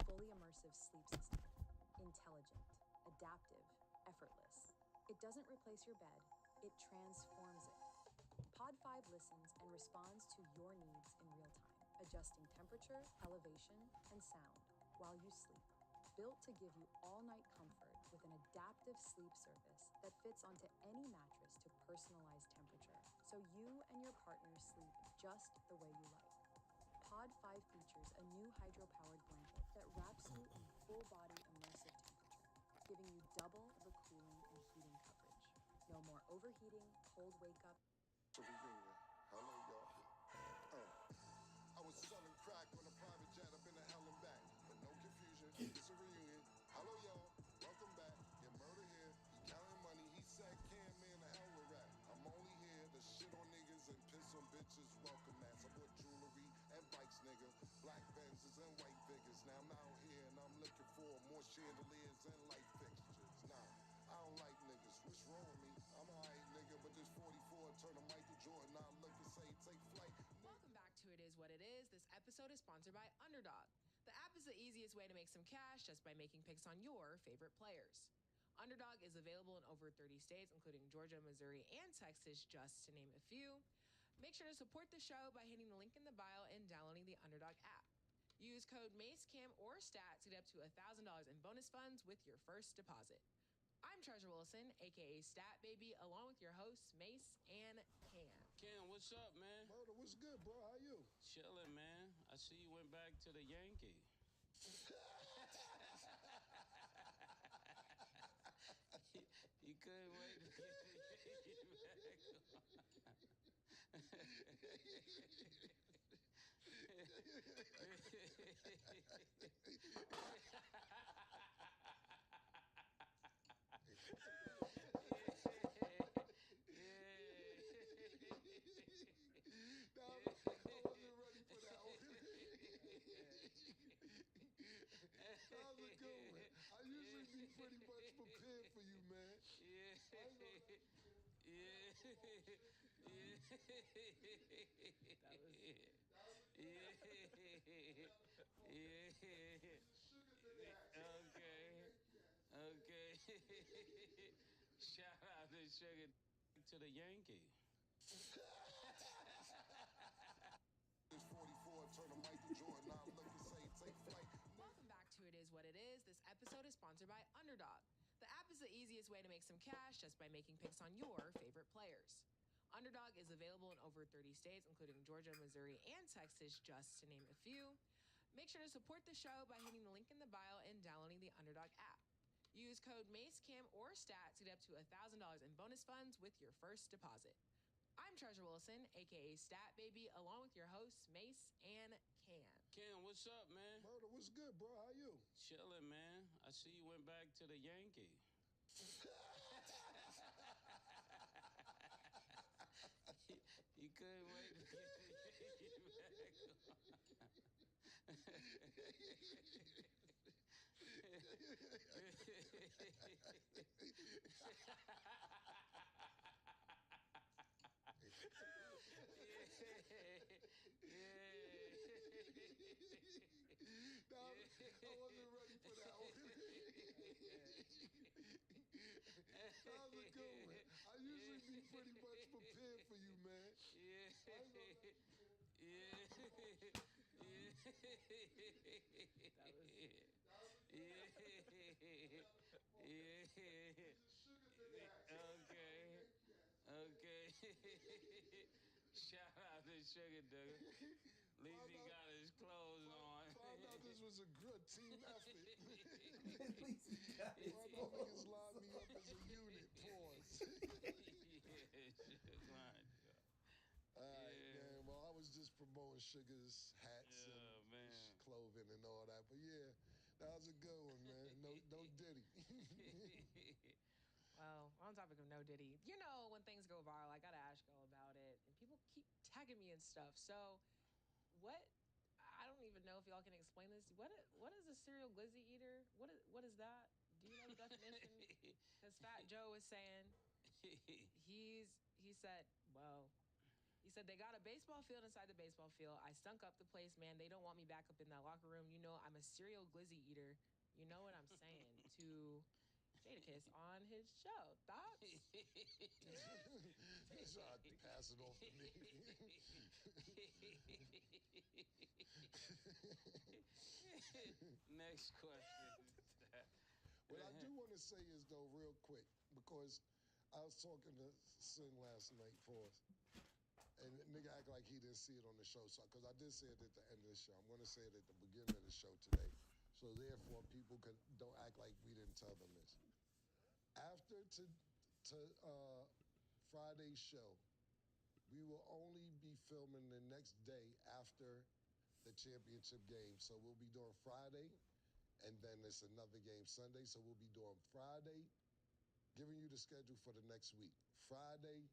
fully immersive sleep system. Intelligent, adaptive, effortless. It doesn't replace your bed, it transforms it. Pod 5 listens and responds to your needs in real time, adjusting temperature, elevation, and sound while you sleep. Built to give you all-night comfort with an adaptive sleep surface that fits onto any mattress to personalize temperature, so you and your partner sleep just the way you like. Pod 5 features a new hydro-powered blanket that wraps you in full-body immersive temperature, giving you double the cooling and heating coverage. No more overheating, cold wake-up. Hello, y'all. I was selling crack on a private jet up in the hell and back. But no confusion, it's a reunion. Hello, y'all. Welcome back. Get murder here. He counting money. He said, "Can man, the hell with rap. I'm only here to shit on niggas and piss on bitches. Welcome, man. I bought jewelry and bikes, nigga. Black Benzes and white figures. Now I'm out here and I'm looking for more chandeliers and light fixtures. Nah. I don't like niggas. What's wrong with me? I'm alright, nigga, but this 44 turn a Michael Jordan. I look and say, take flight. Welcome back to It Is What It Is. This episode is sponsored by Underdog. The app is the easiest way to make some cash just by making picks on your favorite players. Underdog is available in over 30 states, including Georgia, Missouri, and Texas, just to name a few. Make sure to support the show by hitting the link in the bio and downloading the Underdog app. Use code MACECAM or STAT to get up to $1,000 in bonus funds with your first deposit. I'm Treasure Wilson, aka Stat Baby, along with your hosts, Mace and Cam. Cam, what's up, man? Murder, what's good, bro? How you? Chilling, man. I see you went back to the Yankee. You couldn't wait to get the No, I wasn't ready for that one. That was a good one. I usually be pretty much prepared for you, man. Yeah. Okay. Shout out to Sugar to the Yankee. 44 turn a Michael Jordan. I look and say, take flight. Welcome back to It Is What It Is. This episode is sponsored by Underdog. The app is the easiest way to make some cash just by making picks on your favorite players. Underdog is available in over 30 states, including Georgia, Missouri, and Texas, just to name a few. Make sure to support the show by hitting the link in the bio and downloading the Underdog app. Use code MACECAM or STAT to get up to $1,000 in bonus funds with your first deposit. I'm Treasure Wilson, aka Stat Baby, along with your hosts, Mace and Cam. Cam, what's up, man? Murder, what's good, bro? How you? Chilling, man. I see you went back to the Yankee. You couldn't wait to get No, I wasn't ready for that one. That was a good one. I usually be pretty much prepared for you, man. Okay. Shout out to Sugar Dude. At least he got his clothes on. Found out this was a good team effort. At least he got his My clothes niggas lined me up as a unit. Pause. All right, man. Well, I was just promoting Sugar's hats and clothing and all that. But yeah, that was a good one, man. No Diddy. Well, on topic of no Diddy, you know, when things go viral, I gotta ask y'all about it, and people keep tagging me and stuff. So, I don't even know if y'all can explain this. What is a serial glizzy eater? What is that? Do you know the definition? Because Fat Joe is saying he said said they got a baseball field inside the baseball field. I stunk up the place, man. They don't want me back up in that locker room. You know, I'm a serial glizzy eater. You know what I'm saying to Jadakiss on his show. Thoughts? He's trying to pass it off to me. Next question. What I do want to say is, though, real quick, because I was talking to Sin last night for us, and nigga act like he didn't see it on the show. So, because I did say it at the end of the show, I'm going to say it at the beginning of the show today. So therefore, people don't act like we didn't tell them this. After Friday's show, we will only be filming the next day after the championship game. So we'll be doing Friday, and then it's another game Sunday. So we'll be doing Friday, giving you the schedule for the next week. Friday,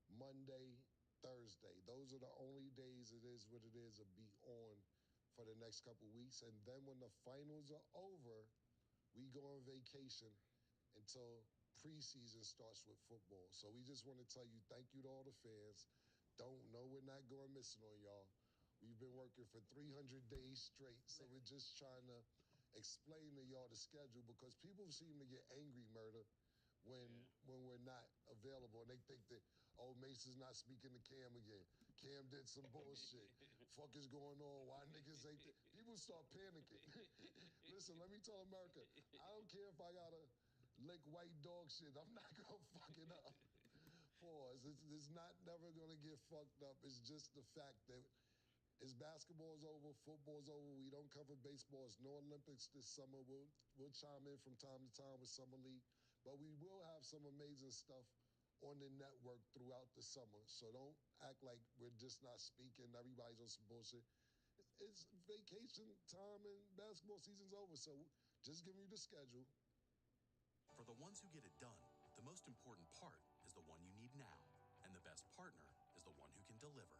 Monday, Thursday. Those are the only days it is what it is to be on for the next couple weeks. And then when the finals are over, we go on vacation until preseason starts with football. So we just want to tell you thank you to all the fans. Don't know we're not going missing on y'all. We've been working for 300 days straight, so we're just trying to explain to y'all the schedule, because people seem to get angry, Murder, when we're not available, and they think that, oh, Mason's not speaking to Cam again. Cam did some bullshit. Fuck is going on? Why niggas ain't people start panicking. Listen, let me tell America, I don't care if I gotta lick white dog shit. I'm not gonna fuck it up. Pause. It's not never gonna get fucked up. It's just the fact that as basketball's over, football's over, we don't cover baseball. It's no Olympics this summer. We'll chime in from time to time with Summer League. But we will have some amazing stuff on the network throughout the summer. So don't act like we're just not speaking. Everybody's on some bullshit. It's vacation time and basketball season's over. So just giving you the schedule. For the ones who get it done, the most important part is the one you need now. And the best partner is the one who can deliver.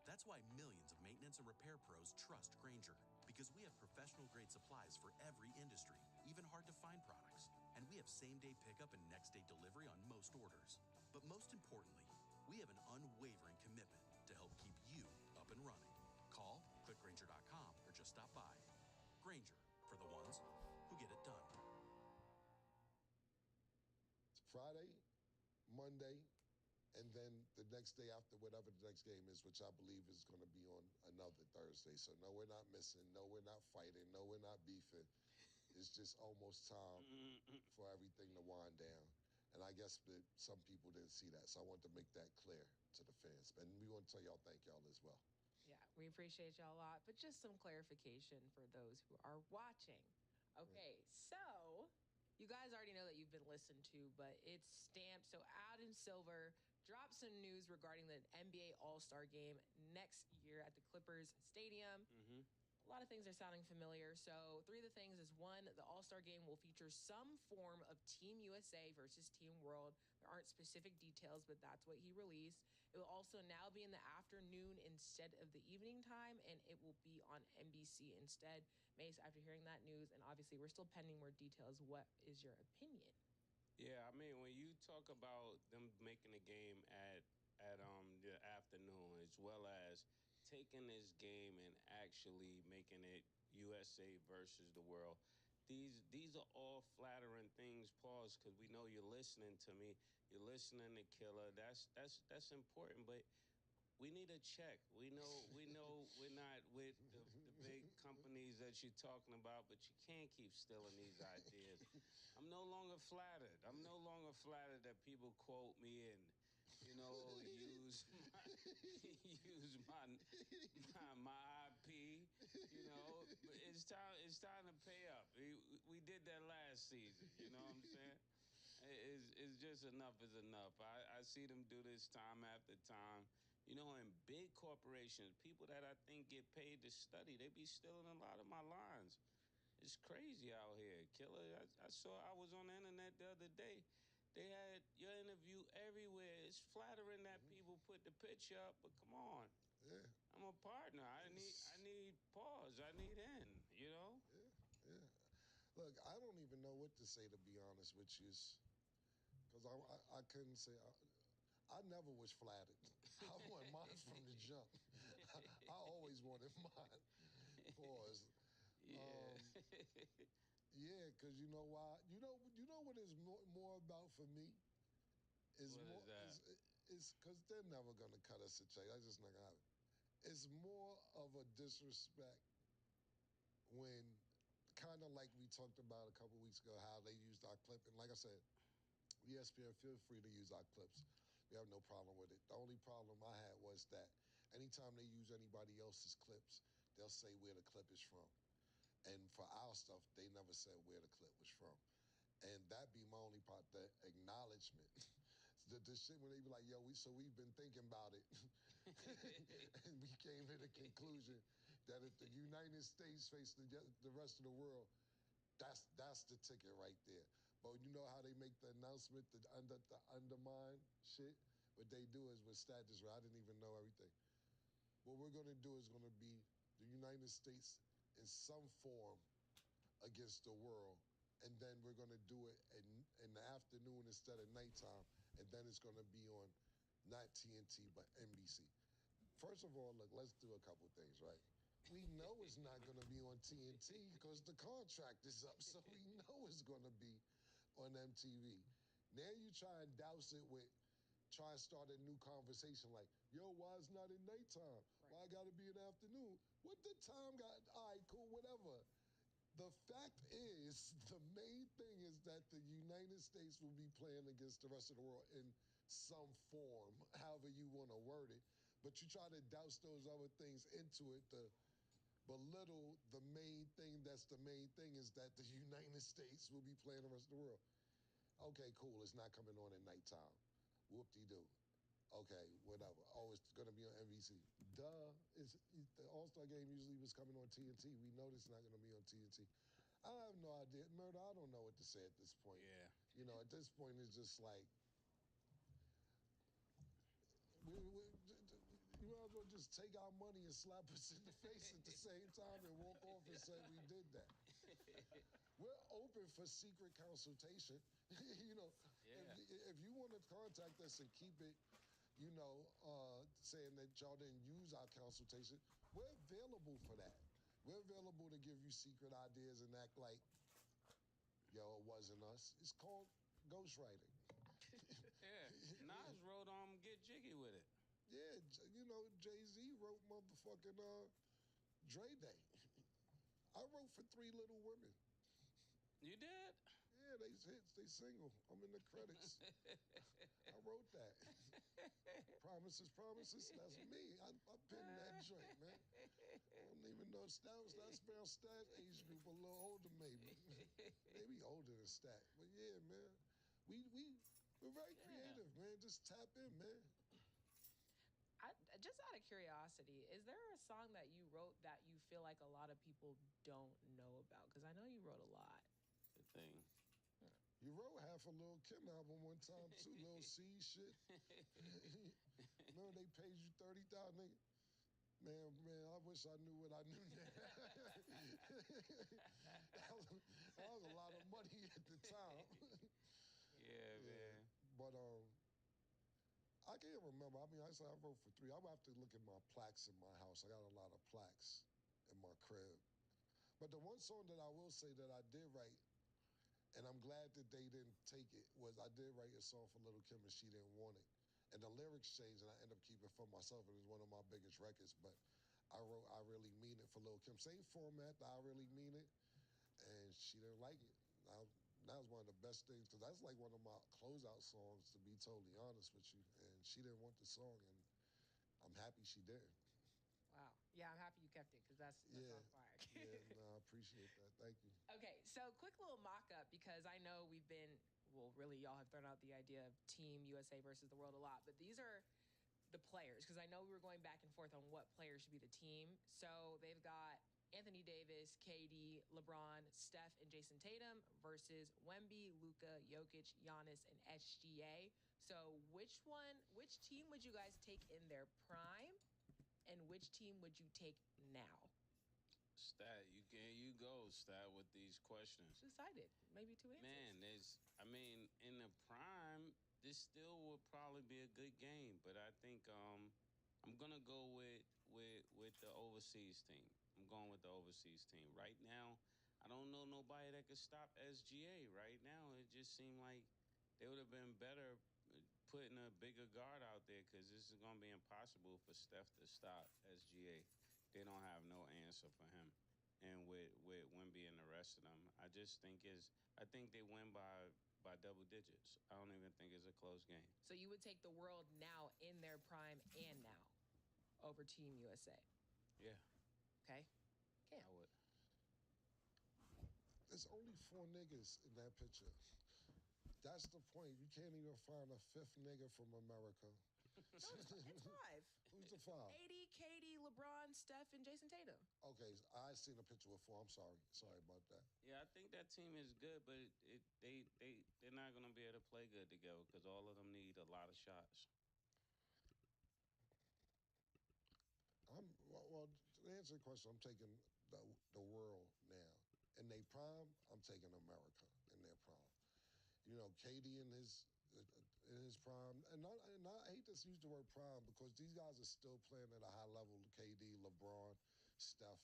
That's why millions of maintenance and repair pros trust Grainger, because we have professional-grade supplies for every industry, even hard-to-find products. And we have same-day pickup and next-day delivery on most orders. But most importantly, we have an unwavering commitment to help keep you up and running. Call, click Grainger.com, or just stop by. Grainger, for the ones who get it done. Friday, Monday, and then the next day after whatever the next game is, which I believe is going to be on another Thursday. So no, we're not missing. No, we're not fighting. No, we're not beefing. It's just almost time for everything to wind down. And I guess that some people didn't see that. So I want to make that clear to the fans. And we want to tell y'all thank y'all as well. Yeah, we appreciate y'all a lot. But just some clarification for those who are watching. Okay, so you guys already know that you've been listened to, but it's stamped. So Adam Silver dropped some news regarding the NBA All-Star Game next year at the Clippers Stadium. A lot of things are sounding familiar. So 3 of the things is, 1, the All-Star Game will feature some form of Team USA versus Team World. There aren't specific details, but that's what he released. It will also now be in the afternoon instead of the evening time, and it will be on NBC instead. Mace, after hearing that news, and obviously we're still pending more details, what is your opinion? Yeah, I mean, when you talk about them making a game at the afternoon, as well as taking this game and actually making it USA versus the world, these are all flattering things. Pause, because we know you're listening to me. You're listening to Killer. That's important, but we need a check. We know we're not with the big companies that you're talking about, but you can't keep stealing these ideas. I'm no longer flattered. I'm no longer flattered that people quote me and, use my IP. But it's time to pay up. We did that last season. You know what I'm saying? It's just enough is enough. I see them do this time after time. In big corporations, people that I think get paid to study, they be stealing a lot of my lines. It's crazy out here, Killer. I was on the internet the other day. They had your interview everywhere. It's flattering that people put the picture up, but come on. Yeah. I'm a partner. I need pause. I need in, Yeah. Look, I don't even know what to say, to be honest with you, because I couldn't say. I never was flattered. I want mine from the jump. I always wanted mine. Pause. Yeah. Yeah, because you know why? You know what it's more about for me? Is What more is that? is because they're never gonna cut us a check. That's just not gonna happen. It's more of a disrespect when kind of like we talked about a couple weeks ago, how they used our clip. And like I said, ESPN, feel free to use our clips. We have no problem with it. The only problem I had was that anytime they use anybody else's clips, they'll say where the clip is from. And for our stuff, they never said where the clip was from. And that be my only part, the acknowledgement. the shit when they be like, yo, we've been thinking about it. And we came to the conclusion that if the United States face the rest of the world, that's the ticket right there. But you know how they make the announcement, the undermine shit? What they do is with status, I didn't even know everything. What we're gonna do is gonna be the United States in some form against the world, and then we're gonna do it in the afternoon instead of nighttime, and then it's gonna be on not TNT but NBC. First of all, look, let's do a couple things, right? We know it's not gonna be on TNT because the contract is up, so we know it's gonna be on MTV. Now you try and douse it with try and start a new conversation like, yo, why it's not in nighttime? Why I gotta be in the afternoon? What the time got, all right, cool, whatever. The fact is, the main thing is that the United States will be playing against the rest of the world in some form, however you want to word it. But you try to douse those other things into it to belittle the main thing that's the main thing is that the United States will be playing the rest of the world. Okay, cool, it's not coming on at nighttime. Whoop-de-doo. Okay, whatever. Oh, it's going to be on NBC. Duh. The All-Star game usually was coming on TNT. We know it's not going to be on TNT. I have no idea. Murder, I don't know what to say at this point. Yeah. You know, at this point, it's just like, you might as well just take our money and slap us in the face at the same time and walk off and say we did that. We're open for secret consultation. You know, Yeah. if you want to contact us and keep it, you know, saying that y'all didn't use our consultation, we're available for that. We're available to give you secret ideas and act like, yo, it wasn't us. It's called ghostwriting. Yeah. Nas wrote Get Jiggy with it. Yeah, you know, Jay-Z wrote motherfucking Dre Day. I wrote for 3 Little Women. You did? Yeah, they single. I'm in the credits. I wrote that. Promises, that's me. I pinned that joint, man. I don't even know that's about Stat age group, a little older maybe. Maybe older than Stat. But yeah, man. We're very creative, man. Just tap in, man. Just out of curiosity, is there a song that you wrote that you feel like a lot of people don't know about? Because I know you wrote a lot. Good thing. You wrote half a Lil Kim album one time too, Lil C shit. Remember they paid you $30,000? Man, I wish I knew what I knew now. that was a lot of money at the time. Yeah, man. But I can't remember. I mean, I said I wrote for 3. I would have to look at my plaques in my house. I got a lot of plaques in my crib. But the one song that I will say that I did write, and I'm glad that they didn't take it, was I did write a song for Lil' Kim and she didn't want it. And the lyrics changed and I ended up keeping it for myself. It was one of my biggest records, but I wrote I Really Mean It for Lil' Kim. Same format, I Really Mean It, and she didn't like it. That was one of the best things, because that's like one of my closeout songs, to be totally honest with you. And she didn't want the song, and I'm happy she did. Wow. Yeah, I'm happy you kept it because that's on fire. Yeah, no, I appreciate that. Thank you. Okay, so quick little mock-up, because I know we've been, well, really, y'all have thrown out the idea of Team USA versus the world a lot, but these are the players, because I know we were going back and forth on what players should be the team. So they've got Anthony Davis, KD, LeBron, Steph, and Jason Tatum versus Wemby, Luka, Jokic, Giannis, and SGA. So which team would you guys take in their prime, and which team would you take now? Stat, you go, Stat, with these questions. Decided. Maybe 2 answers. Man, in the prime, this still would probably be a good game, but I think gonna go with the overseas team. I'm going with the overseas team. Right now, I don't know nobody that could stop SGA. Right now, it just seemed like they would have been better putting a bigger guard out there because this is gonna be impossible for Steph to stop SGA. They don't have no answer for him. And with Wemby and the rest of them, I think they win by double digits. I don't even think it's a close game. So you would take the world now in their prime and now over Team USA. Yeah, Okay? Cam. I would. There's only 4 niggas in that picture. That's the point. You can't even find a 5th nigga from America. No, it's 5. Who's the 5? AD, KD, LeBron, Steph, and Jason Tatum. Okay, I seen a picture with 4. I'm sorry. Sorry about that. Yeah, I think that team is good, but they're not gonna be able to play good together because all of them need a lot of shots. Well, to answer the question, I'm taking the world now. In their prime, I'm taking America in their prime. You know, KD in his prime, and I hate to use the word prime because these guys are still playing at a high level. KD, LeBron, Steph.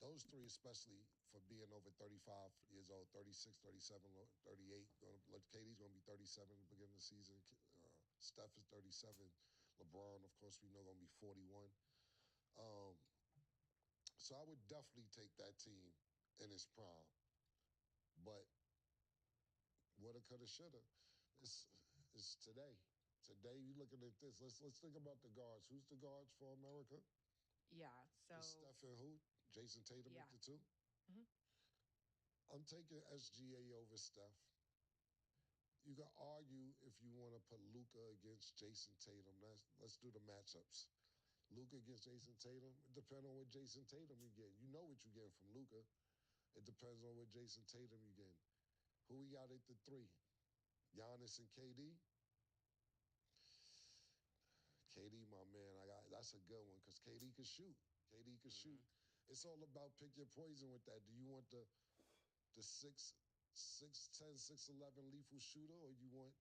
Those 3, especially for being over 35 years old, 36, 37, 38. KD's going to be 37 at the beginning of the season. Steph is 37. LeBron, of course, we know going to be 41. So I would definitely take that team in its prime. But woulda, coulda, shoulda. It's today. Today, you looking at this. Let's think about the guards. Who's the guards for America? Yeah, so... It's Steph and who? Jason Tatum at the 2? Mm-hmm. I'm taking SGA over Steph. You can argue if you want to put Luka against Jason Tatum. Let's do the matchups. Luka against Jason Tatum. It depends on what Jason Tatum you get. You know what you're getting from Luka. It depends on what Jason Tatum you getting. Who we got at the 3? Giannis and KD? KD, my man, that's a good one because KD can shoot. KD can shoot. It's all about pick your poison with that. Do you want the 6'10", 6'11" lethal shooter, or you want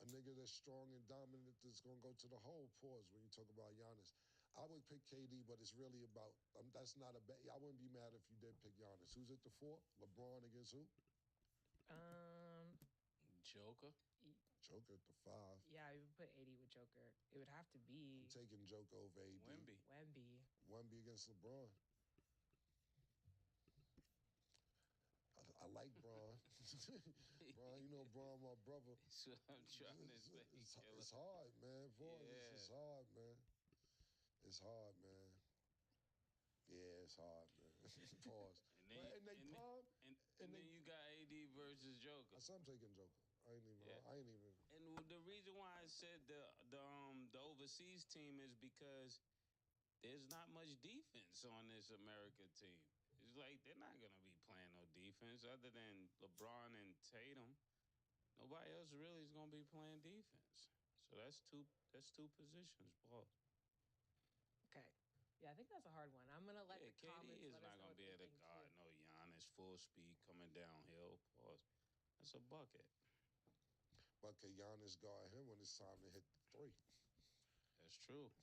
a nigga that's strong and dominant that's gonna go to the hole? Pause when you talk about Giannis. I would pick KD, but it's really about that's not a bet. I wouldn't be mad if you did pick Giannis. Who's at the 4? LeBron against who? Joker. Joker at the 5. Yeah, I would put AD with Joker. It would have to be... I'm taking Joker over AD. Wemby against LeBron. I like Bron. Bron, you know Bron, my brother. So I'm trying to say. It's hard, man. Boy, yeah. It's hard, man. It's hard, man. Yeah, it's hard, man. Pause. And then you got AD versus Joker. I'm taking Joker. I ain't even. And the reason why I said the overseas team is because there's not much defense on this America team. It's like they're not gonna be playing no defense other than LeBron and Tatum. Nobody else really is gonna be playing defense. So that's two positions, Paul. Okay. Yeah, I think that's a hard one. I'm gonna let the comments KD is let us not know gonna what be they able to think, guard too. no Giannis full speed coming downhill. Pause. That's a bucket. But can Giannis guard him when it's time to hit the 3? That's true.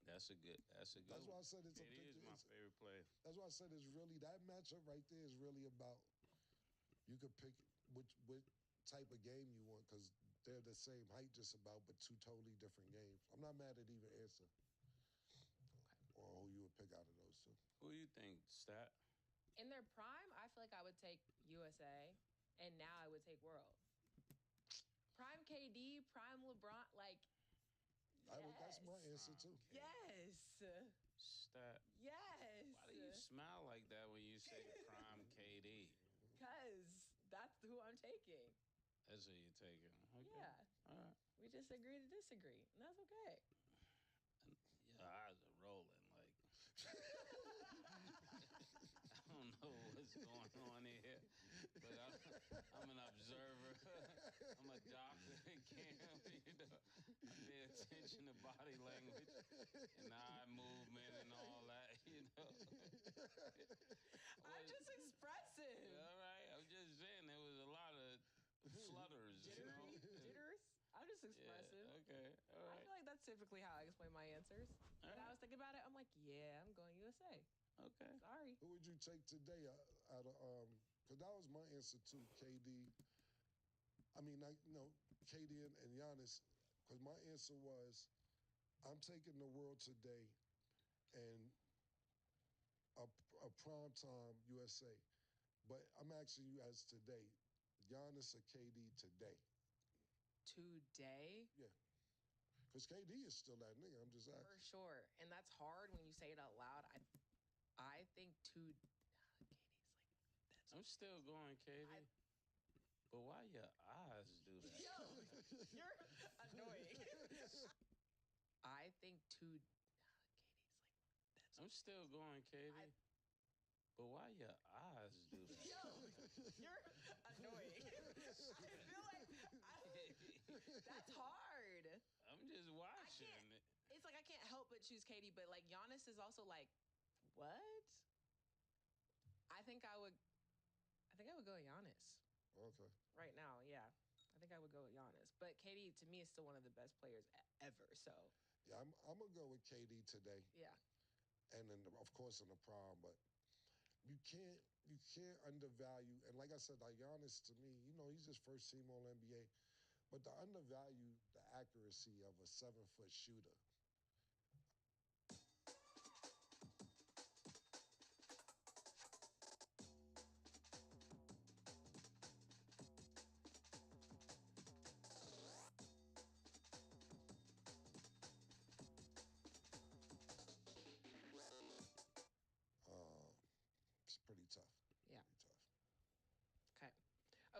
That's a good. That's why I said it's a KD is my favorite player. That's why I said it's really that matchup right there is really about. You could pick which type of game you want because they're the same height just about, but 2 totally different games. I'm not mad at either answer. Or who you would pick out of those 2. Who do you think, Stat? In their prime, I feel like I would take USA, and now I would take World. Prime KD, prime LeBron, like. That's my answer too. Yes. Stat. Yes. Why do you smile like that when you say prime KD? Because that's who I'm taking. That's who you're taking. Okay. Yeah. All right. We just agree to disagree, and that's okay. Your eyes are rolling like. I don't know what's going on here, but I'm an observer. I'm a doctor, Cam. You know, I pay attention to body language and eye movement and all that. You know. I'm just expressive. All right, I'm just saying there was a lot of flutters. You know? Jitters. I'm just expressive. Yeah, okay, all right. I feel like that's That's typically how I explain my answers. All When I right. was thinking about it, I'm like, yeah, I'm going USA. Okay. Sorry. Who would you take today out of because that was my answer too, KD. I mean, KD and Giannis. Because my answer was, I'm taking the world today and a prime time USA. But I'm asking you as today, Giannis or KD today? Today? Yeah. Because KD is still that nigga. I'm just For asking. sure. And that's hard when you say it out loud. I think KD's like I'm still going, Katie. But why your eyes do that? Yo, you're annoying. I think KD's like I'm still going, Katie. But why your eyes do that? Yo, you're annoying. I feel like that's hard. I'm just watching. It's like I can't help but choose KD, but like Giannis is also like, what? I think I would go with Giannis. Okay. Right now, yeah. I think I would go with Giannis. But KD to me is still one of the best players ever. So Yeah, I'm gonna go with KD today. yeah. And then of course in the prime, but you can't undervalue. And like I said, like Giannis to me, he's just first team All NBA. But to undervalue the accuracy of a 7-foot shooter. It's pretty tough. Yeah. Pretty tough. Okay.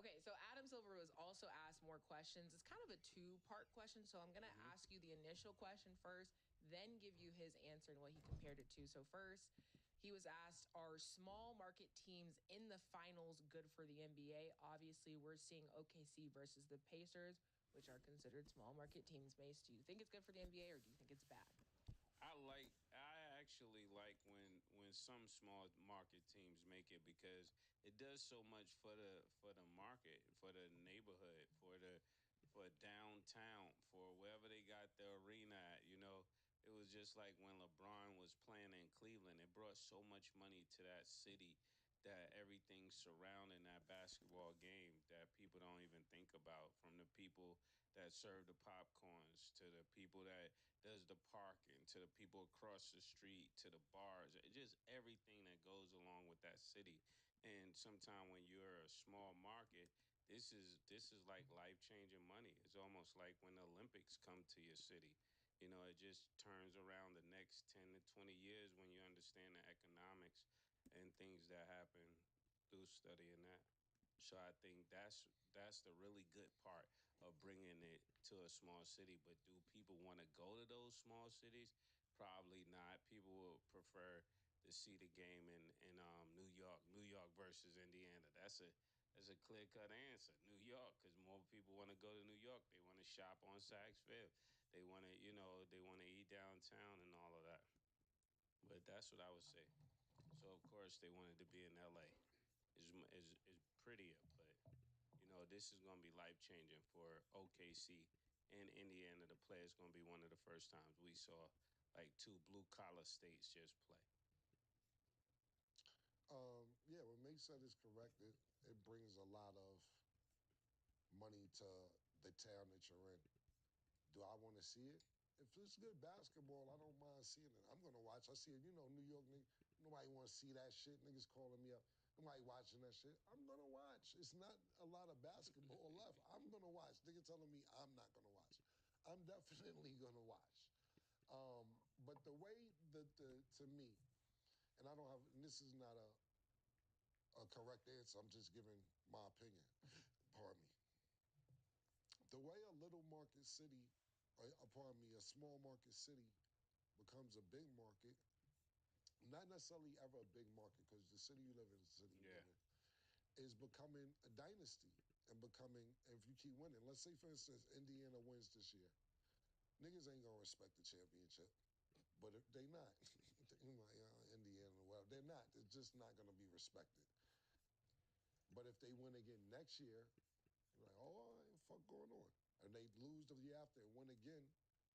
Okay, so Adam Silver was also asked more questions. It's kind of a two-part question, so I'm going to ask you the initial question first, then give you his answer and what he compared it to. So first, he was asked, are small market teams in the finals good for the NBA? Obviously, we're seeing OKC versus the Pacers, which are considered small market teams. Mace, do you think it's good for the NBA or do you think it's bad? I actually like when some small market teams make it because it does so much for the market, for the neighborhood, for downtown, for wherever they got the arena at. It was just like when LeBron was playing in Cleveland. It brought so much money to that city that everything surrounding that basketball game that people don't even think about, from the people that serve the popcorns to the people that does the parking to the people across the street to the bars, just everything that goes along with that city. And sometimes when you're a small market, this is like life-changing money. It's almost like when the Olympics come to your city. It just turns around the next 10 to 20 years when you understand the economics and things that happen through studying that. So I think that's the really good part of bringing it to a small city. But do people want to go to those small cities? Probably not. People will prefer to see the game in New York versus Indiana. That's a clear cut answer. New York, because more people want to go to New York. They want to shop on Saks Fifth. They want to they want to eat downtown and all of that. But that's what I would say. So of course they wanted to be in LA. Is prettier, but this is going to be life changing for OKC and Indiana to play. It's going to be one of the first times we saw like two blue collar states just play. Yeah, what Mike said is correct. It brings a lot of money to the town that you're in. Do I want to see it? If it's good basketball, I don't mind seeing it. I'm gonna watch. I see it. New York. Nobody want to see that shit. Niggas calling me up. Nobody watching that shit. I'm gonna watch. It's not a lot of basketball left. I'm gonna watch. Niggas telling me I'm not gonna watch. I'm definitely gonna watch. But the way that to me, and I don't have. And this is not a correct answer. I'm just giving my opinion. Pardon me. The way a little market city, pardon me, a small market city becomes a big market, not necessarily ever a big market, because the city you live in is the city you Yeah. live in, is becoming a dynasty and becoming, if you keep winning, let's say, for instance, Indiana wins this year. Niggas ain't gonna respect the championship, but if they not, Indiana, well, they're not. It's just not gonna be respected. But if they win again next year, you're like, oh, what the fuck going on? And they lose the year after and win again,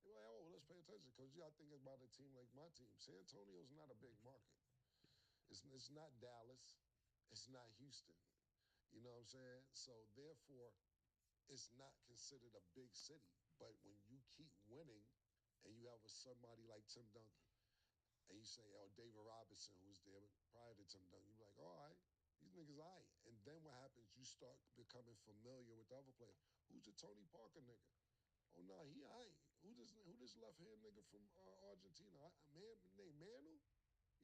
they're like, oh, let's attention because you got to think about a team like my team. San Antonio's not a big market. It's not Dallas. It's not Houston. You know what I'm saying? So therefore, it's not considered a big city. But when you keep winning and you have somebody like Tim Duncan, and you say, oh, David Robinson, who was there prior to Tim Duncan, you be like, all right, these niggas all right. And then what happens, you start becoming familiar with the other players. Who's the Tony Parker nigga? Oh, no, he all right. Who this left-hand nigga from Argentina? A man named Manu?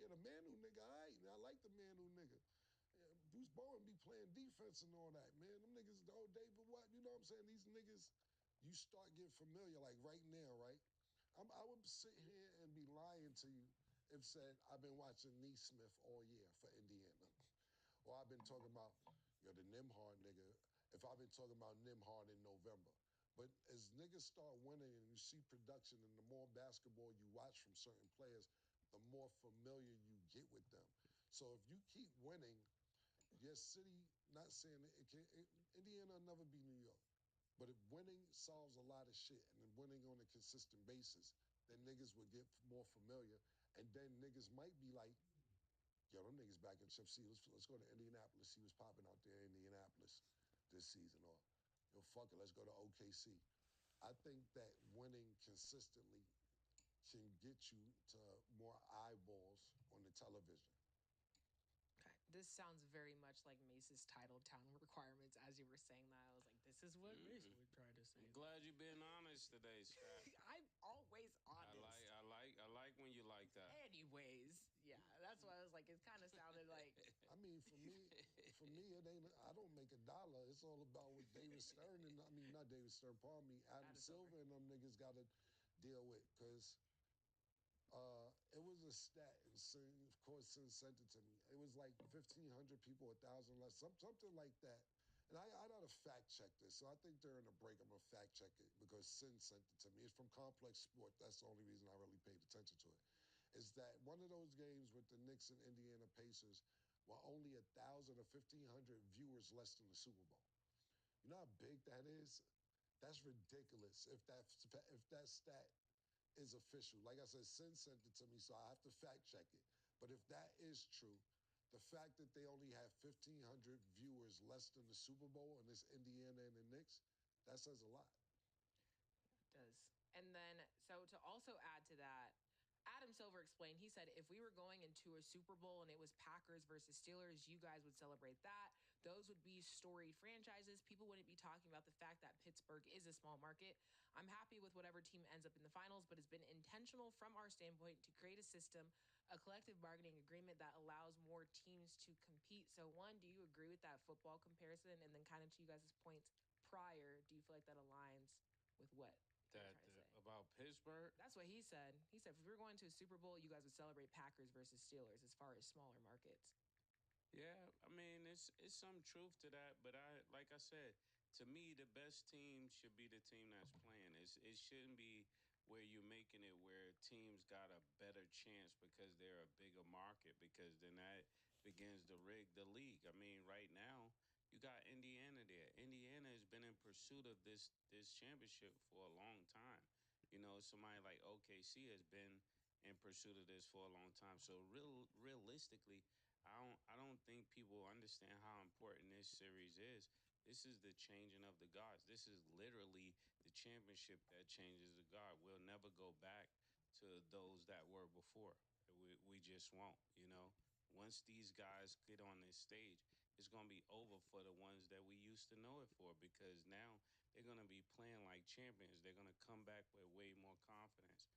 Yeah, the Manu nigga, all right. Now, I like the Manu nigga. Yeah, Bruce Bowen be playing defense and all that, man. Them niggas, the old David what? You know what I'm saying? These niggas, you start getting familiar, like right now, right? I would sit here and be lying to you if said I've been watching Neesmith all year for Indiana. Or I've been talking about, the Nimhard nigga, if I've been talking about Nimhard in November. But as niggas start winning and you see production and the more basketball you watch from certain players, the more familiar you get with them. So if you keep winning, your city, not saying Indiana will never be New York. But if winning solves a lot of shit and winning on a consistent basis, then niggas would get more familiar. And then niggas might be like, yo, them niggas back in Chip C. Let's go to Indianapolis. He was popping out there in Indianapolis this season. Or, yo, fuck it, let's go to OKC. I think that winning consistently can get you to more eyeballs on the television. Okay. This sounds very much like Mace's title town requirements. As you were saying that, I was like, this is what Mace would try to say. I'm glad you've been honest today, Scott. I'm always honest. I like when you like that. Anyways, yeah, that's why I was like, it kind of sounded like. I mean, for me, it ain't. I don't make $1. It's all about what David Stern and not David Stern. Pardon me, Adam Silver and them niggas got to deal with. Cause it was a stat, and of course, Sin sent it to me. It was like 1,500 people, 1,000 less, something like that. And I gotta fact check this. So I think during the break I'm gonna fact check it because Sin sent it to me. It's from Complex Sport. That's the only reason I really paid attention to it. Is that one of those games with the Knicks and Indiana Pacers were only 1,000 or 1,500 viewers less than the Super Bowl. You know how big that is? That's ridiculous. If that stat is official, like I said, Sin sent it to me, so I have to fact check it. But if that is true, the fact that they only have 1,500 viewers less than the Super Bowl and it's Indiana and the Knicks, that says a lot. It does. And then, so to also add to that, Adam Silver explained, he said, if we were going into a Super Bowl and it was Packers versus Steelers, you guys would celebrate that. Those would be storied franchises. People wouldn't be talking about the fact that Pittsburgh is a small market. I'm happy with whatever team ends up in the finals, but it's been intentional from our standpoint to create a system, a collective bargaining agreement that allows more teams to compete. So one, do you agree with that football comparison? And then kind of to you guys' points prior, do you feel like that aligns with what they're trying to say? About Pittsburgh? That's what he said. He said if we were going to a Super Bowl, you guys would celebrate Packers versus Steelers as far as smaller markets. Yeah, I mean it's some truth to that, but like I said, to me the best team should be the team that's playing. It shouldn't be where you're making it where teams got a better chance because they're a bigger market because then that begins to rig the league. I mean, right now you got Indiana there. Indiana has been in pursuit of this championship for a long time. Somebody like OKC has been in pursuit of this for a long time. So realistically, I don't think people understand how important this series is. This is the changing of the guards. This is literally the championship that changes the guard. We'll never go back to those that were before. We just won't. Once these guys get on this stage, it's going to be over for the ones that we used to know it for because now they're going to be playing like champions. They're going to come back with way more confidence.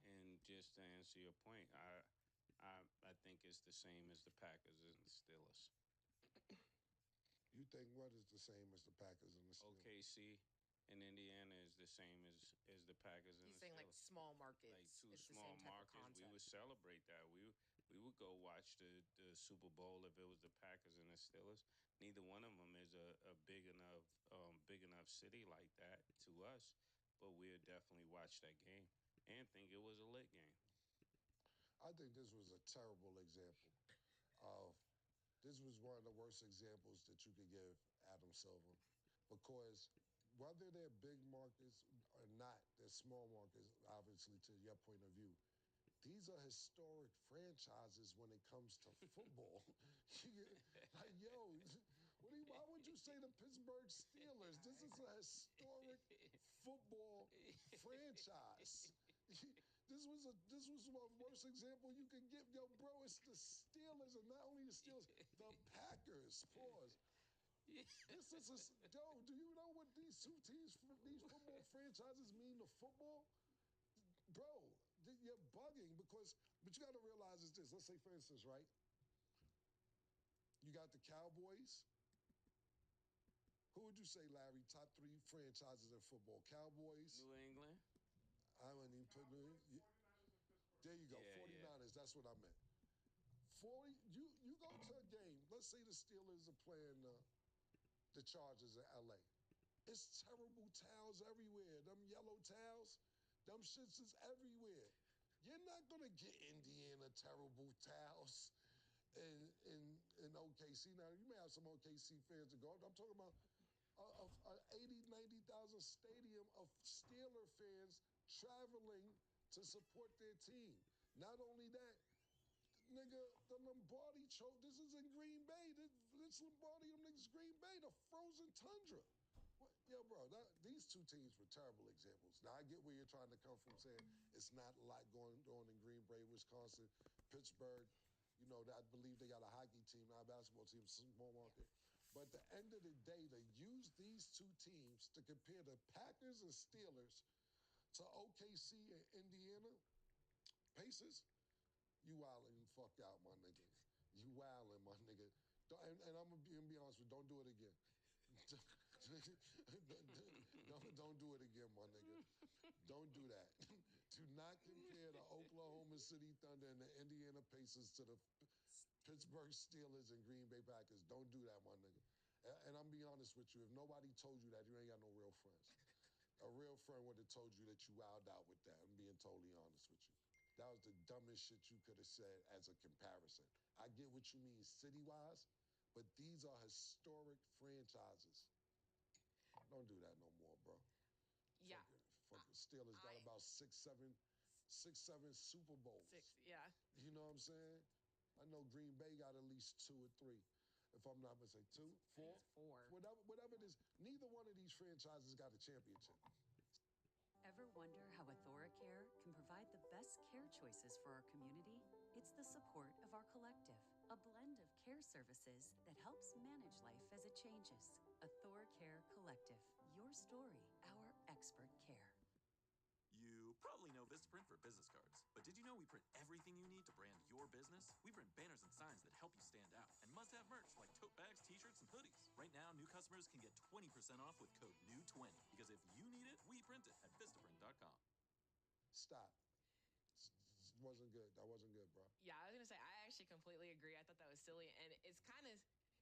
And just to answer your point, I think it's the same as the Packers and the Steelers. You think what is the same as the Packers and the Steelers? OKC and Indiana is the same as the Packers and He's the saying Steelers. like small markets. Like two it's small the same type markets, of we concept. would celebrate that. We would go watch the Super Bowl if it was the Packers and the Steelers. Neither one of them is a big enough city like that to us, but we'd definitely watch that game and think it was a lit game. I think this was a terrible example of. This was one of the worst examples that you could give Adam Silver because whether they're big markets or not, they're small markets, obviously, to your point of view. These are historic franchises when it comes to football. Like, yo, why would you say the Pittsburgh Steelers? This is a historic football franchise. This was the worst example you could give. Yo, bro, it's the Steelers, and not only the Steelers, the Packers. Pause. This is yo. Do you know what these two teams, these football franchises mean to football? Bro, you're bugging because, but you got to realize is this. Let's say, for instance, right? You got the Cowboys. Who would you say, Larry? Top 3 franchises in football: Cowboys. New England. I wouldn't even put New England. There you go, Yeah, 49ers. yeah. That's what I meant. 40. You go to a game. Let's say the Steelers are playing the Chargers in L.A. It's terrible towels everywhere. Them yellow towels, them shits is everywhere. You're not gonna get Indiana terrible towels in OKC. Now you may have some OKC fans to go. I'm talking about a 80, 90,000 stadium of Steeler fans traveling to support their team. Not only that, nigga, the Lombardi choke. This is in Green Bay. This Lombardi, them niggas Green Bay, the frozen tundra. What? Yo, bro, these two teams were terrible examples. Now, I get where you're trying to come from saying it's not a lot going on in Green Bay, Wisconsin, Pittsburgh. You know, I believe they got a hockey team, not a basketball team, small market. But at the end of the day, to use these two teams to compare the Packers and Steelers to OKC and Indiana Pacers, you wildin' the fuck out, my nigga. You wildin', my nigga. And I'm gonna be honest with you, don't do it again. don't do it again, my nigga. Don't do that. Do not compare the Oklahoma City Thunder and the Indiana Pacers to the Pittsburgh Steelers and Green Bay Packers. Don't do that, my nigga. And I'm being honest with you. If nobody told you that, you ain't got no real friends. A real friend would have told you that you wowed out with that. I'm being totally honest with you. That was the dumbest shit you could have said as a comparison. I get what you mean city-wise, but these are historic franchises. Don't do that no more, bro. Yeah. Fucking Steelers got about six, seven Super Bowls. 6, yeah. You know what I'm saying? I know Green Bay got at least 2 or 3. If I'm not mistaken, 2, 4? It's 4. Whatever it is, neither one of these franchises got a championship. Ever wonder how AuthoriCare can provide the best care choices for our community? It's the support of our collective, a blend of care services that helps manage life as it changes. AuthoriCare Collective, your story, our expert care. You probably know Vistaprint for business cards, but did you know we print everything you need to brand your business? We print banners and signs that help you stand out, and must-have merch like tote bags, t-shirts, and hoodies. Right now, new customers can get 20% off with code NEW20, because if you need it, we print it at Vistaprint.com. Stop. Wasn't good. That wasn't good, bro. Yeah, I was gonna say, I actually completely agree. I thought that was silly, and it's kind of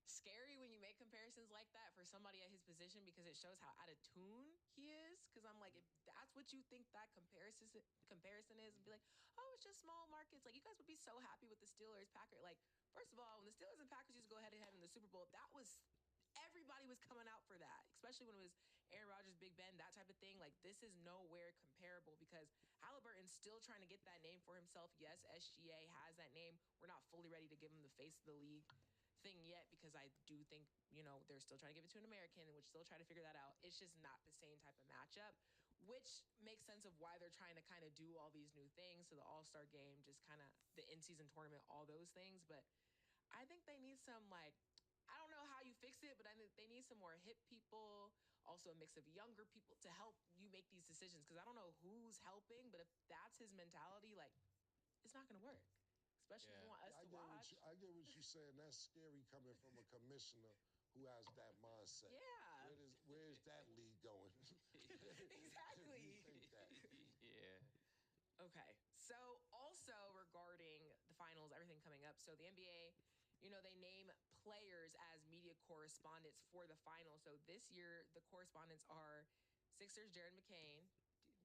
scary when you make comparisons like that for somebody at his position, because it shows how out of tune he is. Because I'm like, if that's what you think that comparison is, and be like, oh, it's just small markets. Like, you guys would be so happy with the Steelers, Packers. Like, first of all, when the Steelers and Packers used to go head to head in the Super Bowl, that was everybody was coming out for that, especially when it was Aaron Rodgers, Big Ben, that type of thing. Like, this is nowhere comparable, because Halliburton's still trying to get that name for himself. Yes, SGA has that name. We're not fully ready to give him the face of the league thing yet, because I do think, they're still trying to give it to an American, and we're still trying to figure that out. It's just not the same type of matchup, which makes sense of why they're trying to kind of do all these new things. So the All-Star game, just kind of the in-season tournament, all those things. But I think they need some, like, I don't know how you fix it, but I think they need some more hip people, also a mix of younger people to help you make these decisions. Because I don't know who's helping, but if that's his mentality, like, it's not going to work. Especially if you want us to watch. I get what you're saying. That's scary coming from a commissioner who has that mindset. Yeah. Where is that league going? Exactly. You think that. Yeah. Okay. So also regarding the finals, everything coming up. So the NBA, they name players as media correspondents for the finals. So this year, the correspondents are Sixers, Jared McCain.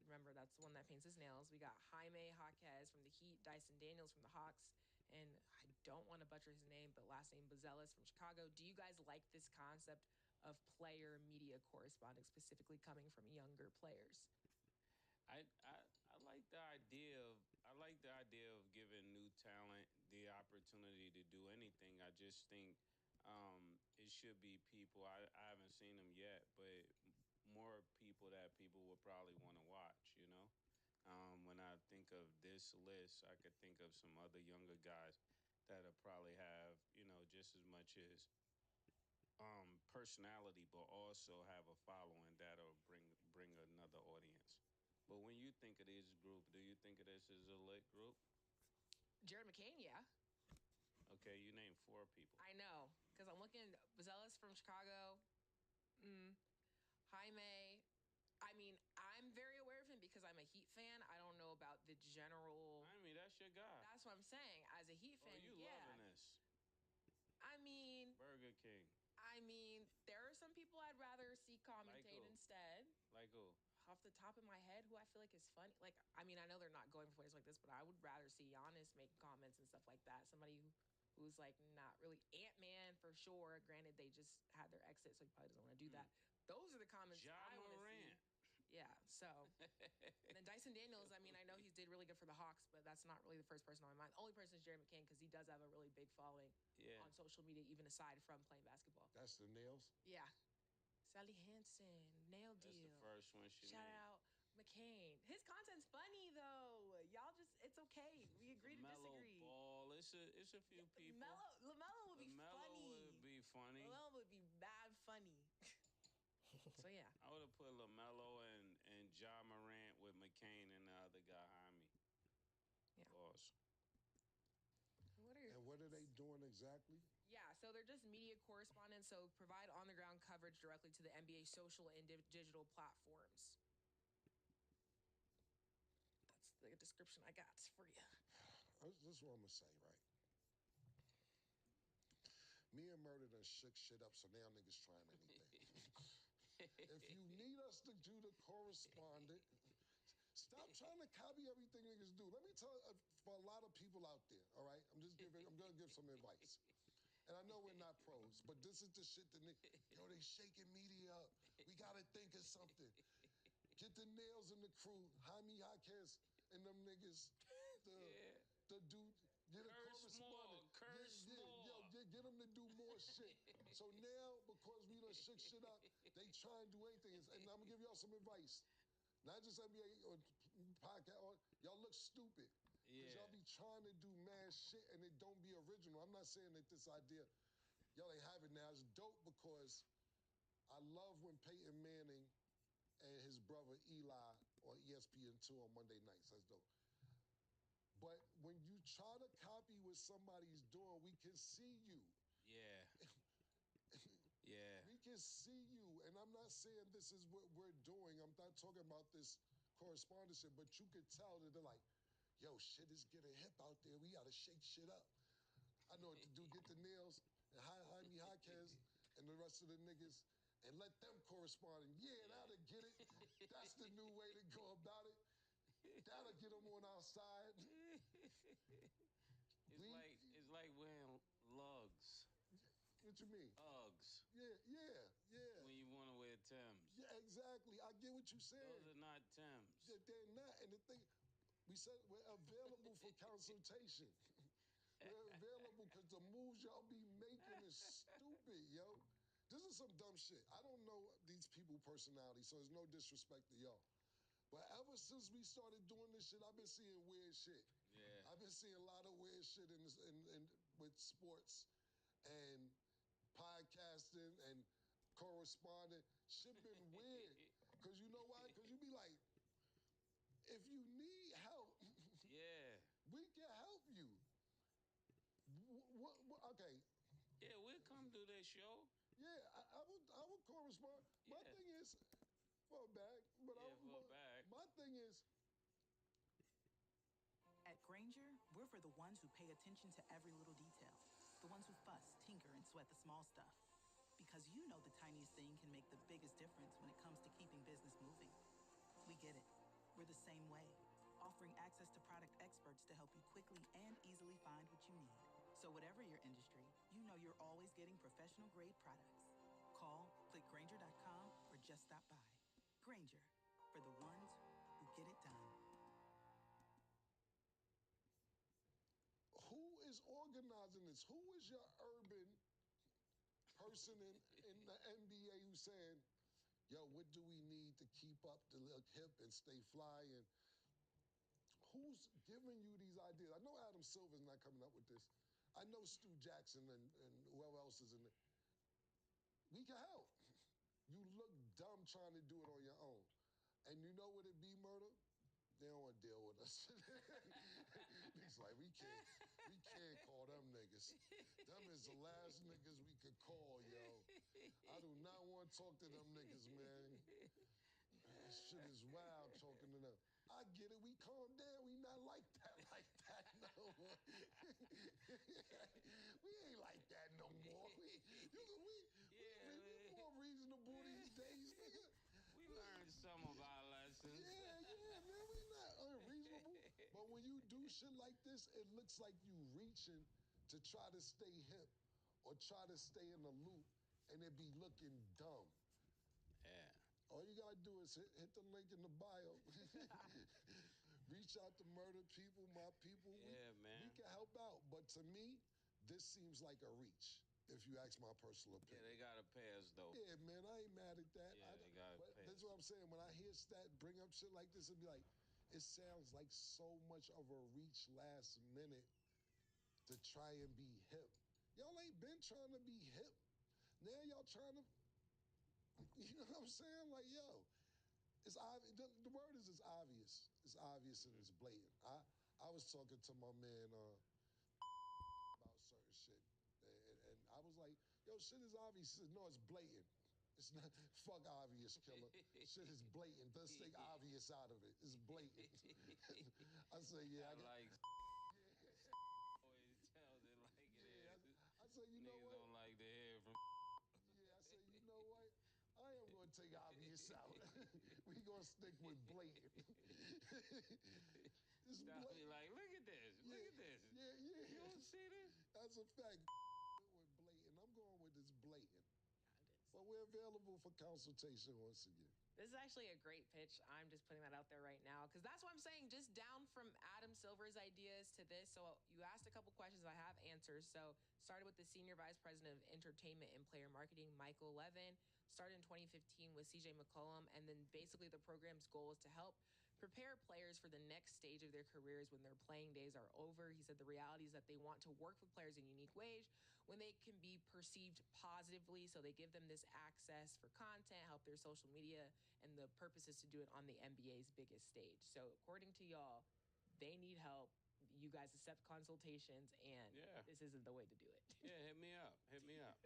Remember, that's the one that paints his nails. We got Jaime Jaquez from the Heat, Dyson Daniels from the Hawks, and I don't want to butcher his name, but last name Bazelis from Chicago. Do you guys like this concept of player media correspondents, specifically coming from younger players? I like the idea of giving new talent the opportunity to do anything. I just think it should be people. I haven't seen them yet, but more people that people would probably want to watch. When I think of this list, I could think of some other younger guys that'll probably have just as much as personality, but also have a following that'll bring another audience. But when you think of this group, do you think of this as a lit group? Jared McCain, yeah. Okay, you named 4 people. I know, because I'm looking. Zealous from Chicago. Jaime. I mean, I'm very aware of him because I'm a Heat fan. I don't know about the general. I mean, that's your guy. That's what I'm saying. As a Heat fan, you loving this? I mean, Burger King. There are some people I'd rather see commentate instead. Like who? Off the top of my head, who I feel like is funny. Like, I know they're not going for ways like this, but I would rather see Giannis making comments and stuff like that. Somebody who's like not really Ant-Man for sure. Granted, they just had their exit, so he probably doesn't want to do that. Those are the comments I want to see. Yeah, so. And then Dyson Daniels, I know he did really good for the Hawks, but that's not really the first person on my mind. The only person is Jerry McCain because he does have a really big following on social media, even aside from playing basketball. That's the nails? Yeah. Sally Hansen, Nail Deal. That's the first one she Shout out McCain. His content's funny though. Y'all just, it's okay. We agree to disagree. Ball. It's a few people. LaMelo would be funny. LaMelo would be funny. LaMelo would be bad funny. So yeah. I would have put LaMelo and Ja Morant with McCain and the other guy behind me. Yeah. Boss. What are they doing exactly? Yeah, so they're just media correspondents, so provide on-the-ground coverage directly to the NBA social and digital platforms. That's the description I got for you. This is what I'm going to say, right? Me and Murder done shook shit up, so now niggas trying anything. If you need us to do the correspondent, stop trying to copy everything niggas do. Let me tell you, for a lot of people out there, all right? I'm going to give some advice. And I know we're not pros, but this is the shit that they shaking media up. We got to think of something. Get the Nails in the crew, Jaime Jaquez and them niggas, the dude, get a correspondent. Get them to do more shit. So now, because we done shook shit up, they try and do anything. And I'm gonna give y'all some advice. Not just NBA or podcast, y'all look stupid. Because y'all be trying to do mad shit and it don't be original. I'm not saying that this idea, y'all ain't have it now. It's dope because I love when Peyton Manning and his brother Eli on ESPN2 on Monday nights. That's dope. But when you try to copy what somebody's doing, we can see you. Yeah. Yeah. We can see you. And I'm not saying this is what we're doing. I'm not talking about this correspondence shit, but you could tell that they're like, yo, shit is getting hip out there. We got to shake shit up. I know what to do. Get the Nails and Jaime Jaquez and the rest of the niggas and let them correspond. And that'll get it. That's the new way to go about it. That'll get them on our side. It's like wearing lugs. What you mean? Uggs. Yeah. When you want to wear Timbs. Yeah, exactly. I get what you're saying. Those are not Timbs. They're not. And the thing, we said we're available for consultation. We're available because the moves y'all be making is stupid, yo. This is some dumb shit. I don't know these people personalities, so there's no disrespect to y'all. But ever since we started doing this shit, I've been seeing weird shit. Yeah. I've been seeing a lot of weird shit with sports and podcasting and corresponding. Shit been weird. Because you know why? Because you be like, if you need help, we can help you. Okay. Yeah, we'll come do that show. Yeah, I would correspond. My thing is, for a bag. But for a bag. My thing is, at Grainger, we're for the ones who pay attention to every little detail. The ones who fuss, tinker, and sweat the small stuff. Because you know the tiniest thing can make the biggest difference when it comes to keeping business moving. We get it. We're the same way, offering access to product experts to help you quickly and easily find what you need. So whatever your industry, you know you're always getting professional-grade products. Call, Click Grainger.com or just stop by. Grainger, for the ones who get it done. Who is organizing this? Who is your urban person in the NBA who's saying, yo, what do we need to keep up to look hip and stay fly? And who's giving you these ideas? I know Adam Silver's not coming up with this. I know Stu Jackson and whoever else is in it. We can help. You look dumb trying to do it on your own. And you know what it be, Murder? They don't want to deal with us. He's like, we can't call them niggas. Them is the last niggas we could call, yo. I do not want to talk to them niggas, man. That shit is wild talking to them. I get it. We calm down. We not like that no more. We ain't like that no more. We more reasonable these days, nigga. We learned some of our lessons. Yeah, man. We not unreasonable. But when you do shit like this, it looks like you reaching to try to stay hip or try to stay in the loop, and it be looking dumb. Yeah. All you gotta do is hit the link in the bio. Reach out to Murder people, my people. Yeah, man. We can help out. But to me, this seems like a reach, if you ask my personal opinion. Yeah, they gotta pay us, though. Yeah, man, I ain't mad at that. Yeah, they gotta pay That's us. what I'm saying. When I hear Stat bring up shit like this, it'd be like, it sounds like so much of a reach last minute to try and be hip. Y'all ain't been trying to be hip. Now y'all trying to, you know what I'm saying? Like, yo, it's obvious. The word is it's obvious. It's obvious and it's blatant. I was talking to my man about certain shit, and I was like, yo, shit is obvious. He said, no, it's blatant. It's not, fuck obvious, killer. Shit is blatant. Let's take obvious out of it. It's blatant. I say, yeah. I like always tells it like it is. I say, you know Niggas what? don't like to hear from Yeah, I say, you know what? I am going to take obvious out. We going to stick with blatant. It's Stop blatant. me like, look at this. Look at this. Yeah. You don't see this? That's a fact. With blatant. I'm going with this blatant. Yeah, it is. But we're available for consultation once again. This is actually a great pitch. I'm just putting that out there right now because that's what I'm saying. Just down from Adam Silver's ideas to this. So you asked a couple questions. I have answers. So started with the Senior Vice President of Entertainment and Player Marketing, Michael Levin. Started in 2015 with CJ McCollum. And then basically the program's goal is to help prepare players for the next stage of their careers when their playing days are over. He said the reality is that they want to work with players in unique ways when they can be perceived positively. So they give them this access for content, help their social media, and the purpose is to do it on the NBA's biggest stage. So according to y'all, they need help. You guys accept consultations, and this isn't the way to do it. Yeah, hit me up. Hit me up.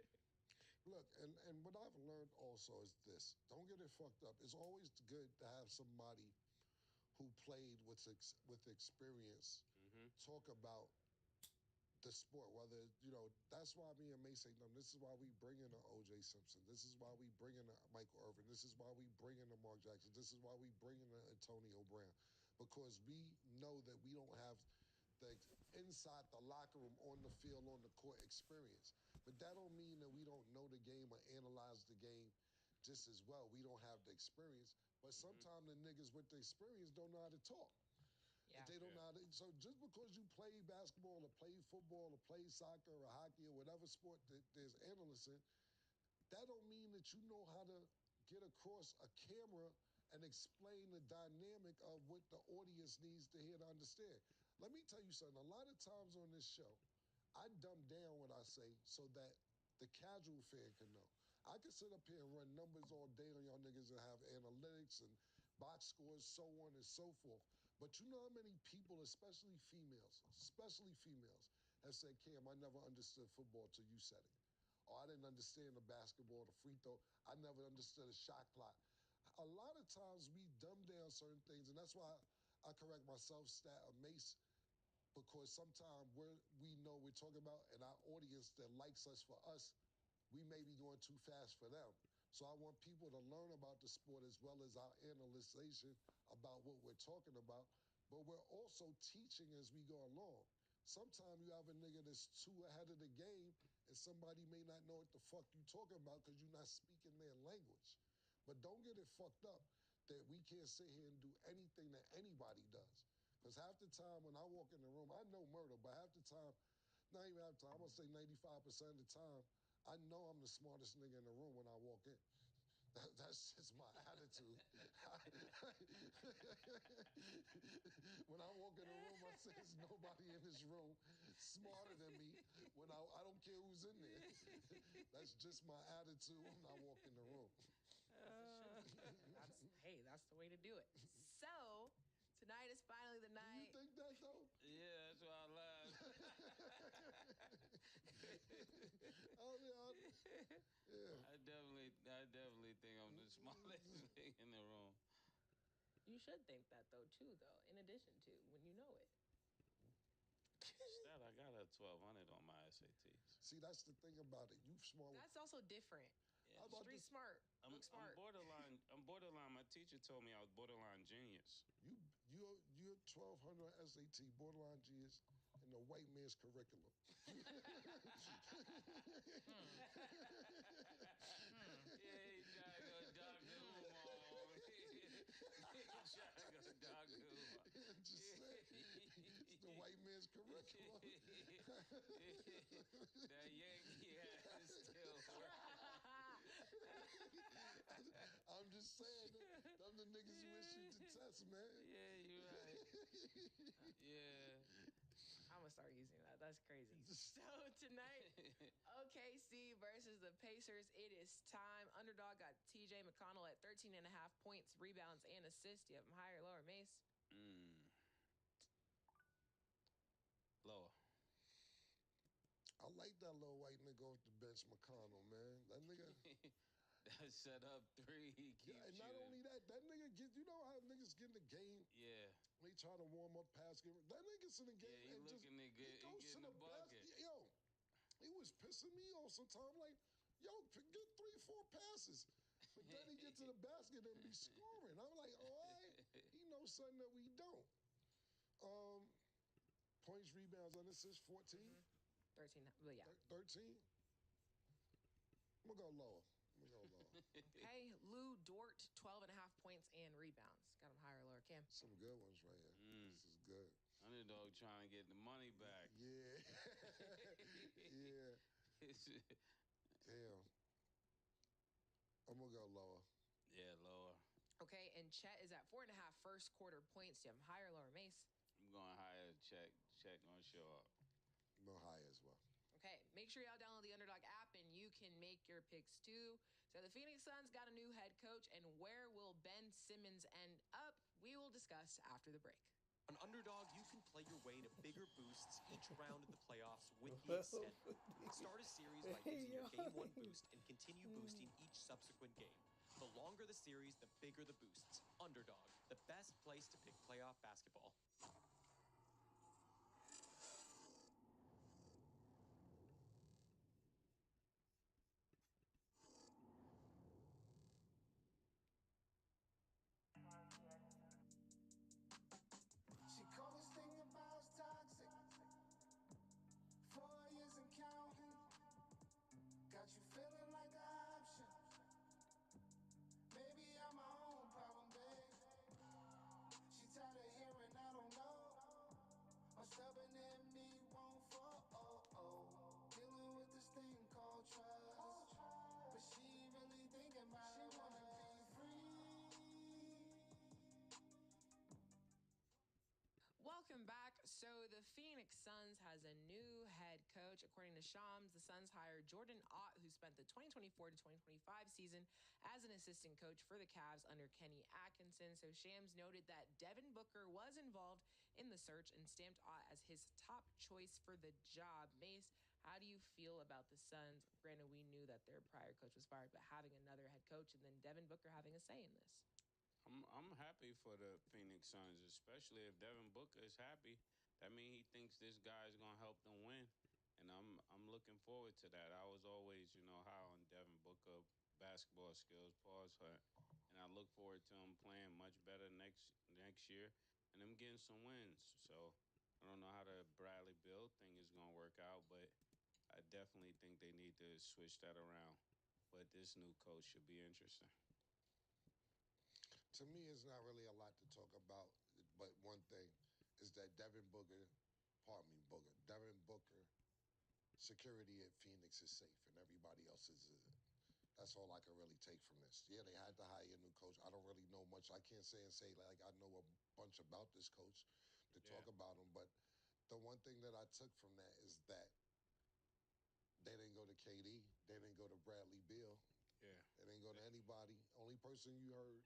Look, and what I've learned also is this. Don't get it fucked up. It's always good to have somebody who played with experience talk about the sport, whether, that's why me and May say, no, this is why we bring in a O.J. Simpson. This is why we bring in a Michael Irvin. This is why we bring in a Mark Jackson. This is why we bring in a Antonio Brown. Because we know that we don't have the inside the locker room, on the field, on the court experience. But that don't mean that we don't know the game or analyze the game just as well. We don't have the experience. But sometimes the niggas with the experience don't know how to talk. Yeah. They don't know how to, so just because you play basketball or play football or play soccer or hockey or whatever sport that there's analysts in, that don't mean that you know how to get across a camera and explain the dynamic of what the audience needs to hear to understand. Let me tell you something. A lot of times on this show, I dumb down what I say so that the casual fan can know. I can sit up here and run numbers all day on y'all niggas and have analytics and box scores, so on and so forth. But you know how many people, especially females, have said, Cam, I never understood football till you said it. Or I didn't understand the basketball, the free throw. I never understood a shot clock. A lot of times we dumb down certain things, and that's why I correct myself, Stat or Mace, because sometimes we know we're talking about, and our audience that likes us for us, we may be going too fast for them. So I want people to learn about the sport as well as our analyzation about what we're talking about, but we're also teaching as we go along. Sometimes you have a nigga that's too ahead of the game, and somebody may not know what the fuck you talking about because you're not speaking their language. But don't get it fucked up that we can't sit here and do anything that anybody does. Because half the time when I walk in the room, I know murder, but half the time, not even half the time, I'm gonna say 95% of the time, I know I'm the smartest nigga in the room when I walk in. That's just my attitude. When I walk in the room, I say there's nobody in this room smarter than me. When I don't care who's in there. That's just my attitude when I walk in the room. That's the way to do it. So, tonight is finally the night. Do you think that, though? Yeah, that's why I laughed. Oh, yeah. I definitely think I'm the smartest nigga in the room. You should think that, though, too, though, in addition to when you know it. Instead, I got a 1200 on my SATs. See, that's the thing about it. You smart. That's also different. Yeah. Street smart. Look smart. I'm borderline. My teacher told me I was borderline genius. You're 1200 on SAT, borderline genius, in the white man's curriculum. Yeah, he tried to go Dr. Umar. He tried to go Dr. Umar. Just say, it's the white man's curriculum. That Yankee hat is still I'm just saying, them the niggas who issued the test, man. Yeah, you're right. Yeah. I'm gonna start using that. That's crazy. So tonight, OKC versus the Pacers. It is time. Underdog got TJ McConnell at 13.5 points, rebounds, and assists. Do you have him higher or lower, Mace? Lower. I like that little white nigga off the bench, McConnell, man. That nigga. That set up three. He keeps and not only that nigga get. You know how niggas get in the game? Yeah. They try to warm up, pass. That nigga gets in the game Yeah, he and just he goes to the bucket. Yo, it was pissing me off sometimes. Like, yo, get 3-4 passes. But then he get to the basket and be scoring. I'm like, all right, he knows something that we don't. Points, rebounds, and assists, 14. 13. Well, yeah. 13. I'm gonna go lower. Okay, Lou Dort, 12.5 points and rebounds. Got him higher or lower, Cam? Some good ones right here. This is good. Underdog trying to get the money back. Yeah. Yeah. Damn. I'm gonna go lower. Yeah, lower. Okay, and Chet is at 4.5 first quarter points. Do you have him higher or lower, Mace? I'm going higher. Check gonna show up. I'm going higher as well. Okay, make sure y'all download the Underdog app and you can make your picks too. So the Phoenix Suns got a new head coach, and where will Ben Simmons end up? We will discuss after the break. On Underdog, you can play your way to bigger boosts each round of the playoffs with the extended. Start a series by using your Game 1 boost and continue boosting each subsequent game. The longer the series, the bigger the boosts. Underdog, the best place to pick playoff basketball. She called this thing about toxic. 4 years and counting. Got you feeling like an option. Maybe I'm my own problem, babe. She tired of hearing I don't know. I'm stubborn and me won't fall. Dealing with this thing called trust. But she really thinking about it, wanna be free. Welcome back. So the Phoenix Suns has a new head coach. According to Shams, the Suns hired Jordan Ott, who spent the 2024 to 2025 season as an assistant coach for the Cavs under Kenny Atkinson. So Shams noted that Devin Booker was involved in the search and stamped Ott as his top choice for the job. Mace, how do you feel about the Suns? Granted, we knew that their prior coach was fired, but having another head coach and then Devin Booker having a say in this. I'm happy for the Phoenix Suns, especially if Devin Booker is happy. That means he thinks this guy is gonna help them win, and I'm looking forward to that. I was always, high on Devin Booker basketball skills, and I look forward to him playing much better next year, and them getting some wins. So I don't know how the Bradley Beal thing is gonna work out, but I definitely think they need to switch that around. But this new coach should be interesting. To me, it's not really a lot to talk about, but one thing is that Devin Booker, security at Phoenix is safe and everybody else isn't. That's all I can really take from this. Yeah, they had to hire a new coach. I don't really know much. I can't say like I know a bunch about this coach to talk about him, but the one thing that I took from that is that they didn't go to KD, they didn't go to Bradley Beal, they didn't go to anybody. Only person you heard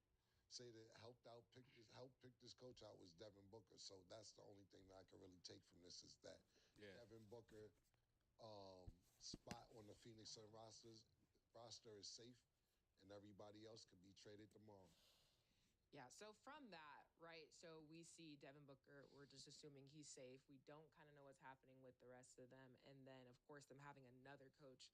say that helped pick this coach out was Devin Booker. So that's the only thing that I can really take from this is that Devin Booker spot on the Phoenix Sun roster is safe, and everybody else could be traded tomorrow. Yeah, so from that, right, so we see Devin Booker, we're just assuming he's safe. We don't kind of know what's happening with the rest of them. And then, of course, them having another coach,